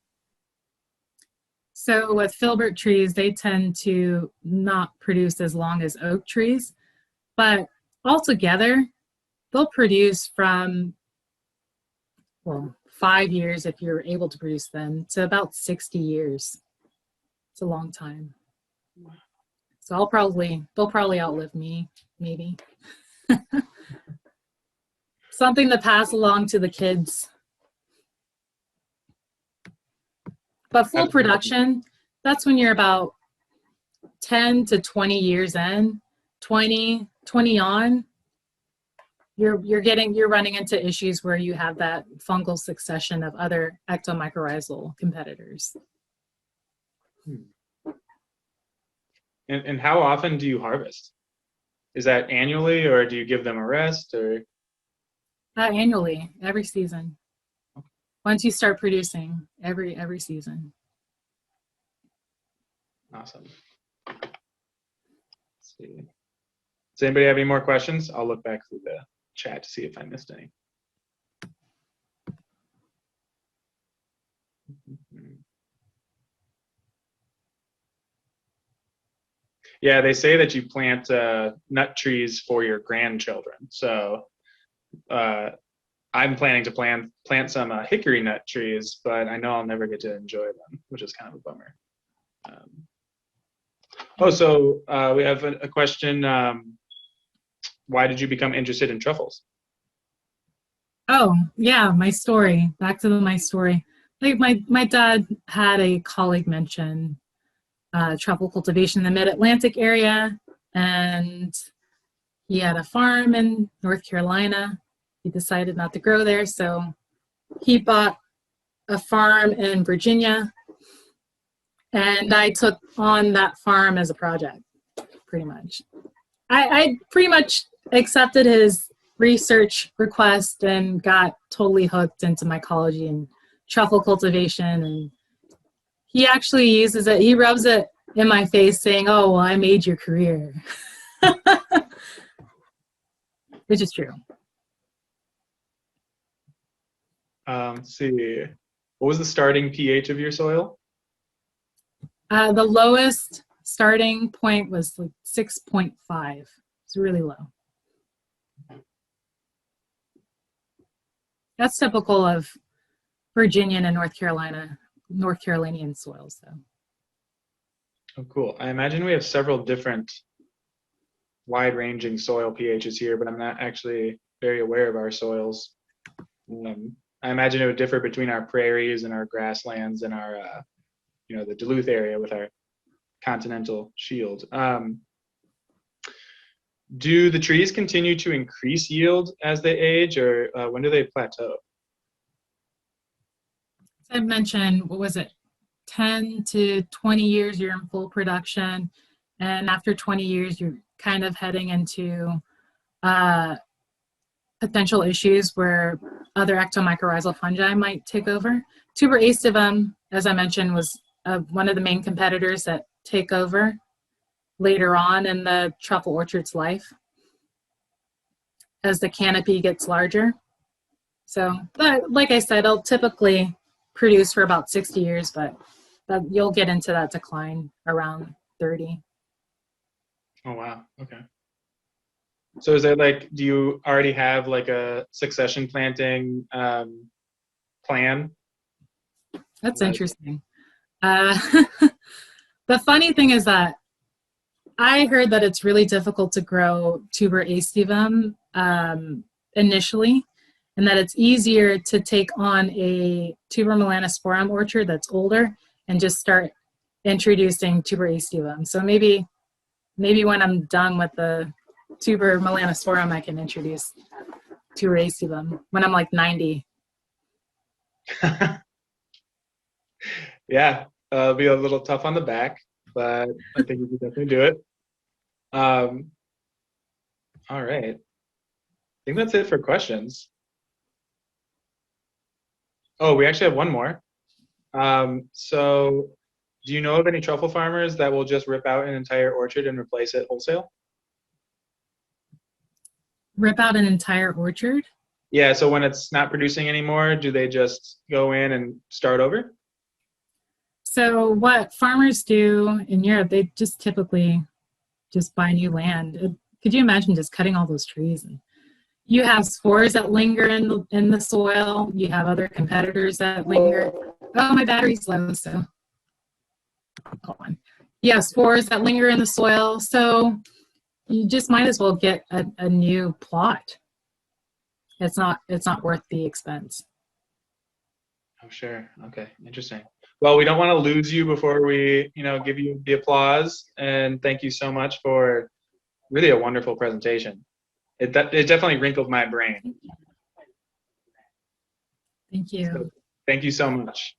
So with filbert trees, they tend to not produce as long as oak trees, but altogether, they'll produce from, well, 5 years if you're able to produce them, to about 60 years. It's a long time. So they'll probably outlive me, maybe. Something to pass along to the kids. But full production, that's when you're about 10 to 20 years in, 20 on, you're running into issues where you have that fungal succession of other ectomycorrhizal competitors. And how often do you harvest? Is that annually, or do you give them a rest, or? Annually, every season. Once you start producing, every season. Awesome. Let's see. Does anybody have any more questions? I'll look back through the chat to see if I missed any. Yeah, they say that you plant nut trees for your grandchildren. So I'm planning to plant some hickory nut trees, but I know I'll never get to enjoy them, which is kind of a bummer. So we have a question. Why did you become interested in truffles? Oh, yeah, my story. Back to my story. Like my dad had a colleague mention truffle cultivation in the mid-Atlantic area, and he had a farm in North Carolina. He decided not to grow there, so he bought a farm in Virginia, and I took on that farm as a project, pretty much. I pretty much accepted his research request and got totally hooked into mycology and truffle cultivation, and he actually uses it. He rubs it in my face saying, "Oh, well, I made your career," which is true. Let's see. What was the starting pH of your soil? The lowest starting point was like 6.5. It's really low. That's typical of Virginian and North Carolinian soils, though. Oh, cool. I imagine we have several different wide-ranging soil pHs here, but I'm not actually very aware of our soils. I imagine it would differ between our prairies and our grasslands and our, the Duluth area with our continental shield. Do the trees continue to increase yield as they age, or when do they plateau? I mentioned, what was it, 10 to 20 years you're in full production, and after 20 years you're kind of heading into potential issues where other ectomycorrhizal fungi might take over. Tuber aestivum, as I mentioned, was one of the main competitors that take over later on in the truffle orchard's life as the canopy gets larger. So, but like I said, I'll typically produce for about 60 years, but you'll get into that decline around 30. Oh, wow. Okay. So is it do you already have a succession planting plan? That's interesting. The funny thing is that I heard that it's really difficult to grow tuber aestivum initially, and that it's easier to take on a tuber melanosporum orchard that's older and just start introducing tuber aestivum. So maybe when I'm done with the tuber melanosporum, I can introduce tuber aestivum when I'm 90. Yeah, it'll be a little tough on the back, but I think you can definitely do it. All right. I think that's it for questions. Oh, we actually have one more. So do you know of any truffle farmers that will just rip out an entire orchard and replace it wholesale? Rip out an entire orchard? Yeah, so when it's not producing anymore, do they just go in and start over? So what farmers do in Europe, they just typically just buy new land. Could you imagine just cutting all those trees? And you have spores that linger in the soil. You have other competitors that linger. Oh, my battery's low, so hold on. You have spores that linger in the soil, so you just might as well get a new plot. It's not worth the expense. Oh, sure. Okay, interesting. Well, we don't want to lose you before we, give you the applause. And thank you so much for really a wonderful presentation. It definitely wrinkled my brain. Thank you. So, thank you so much.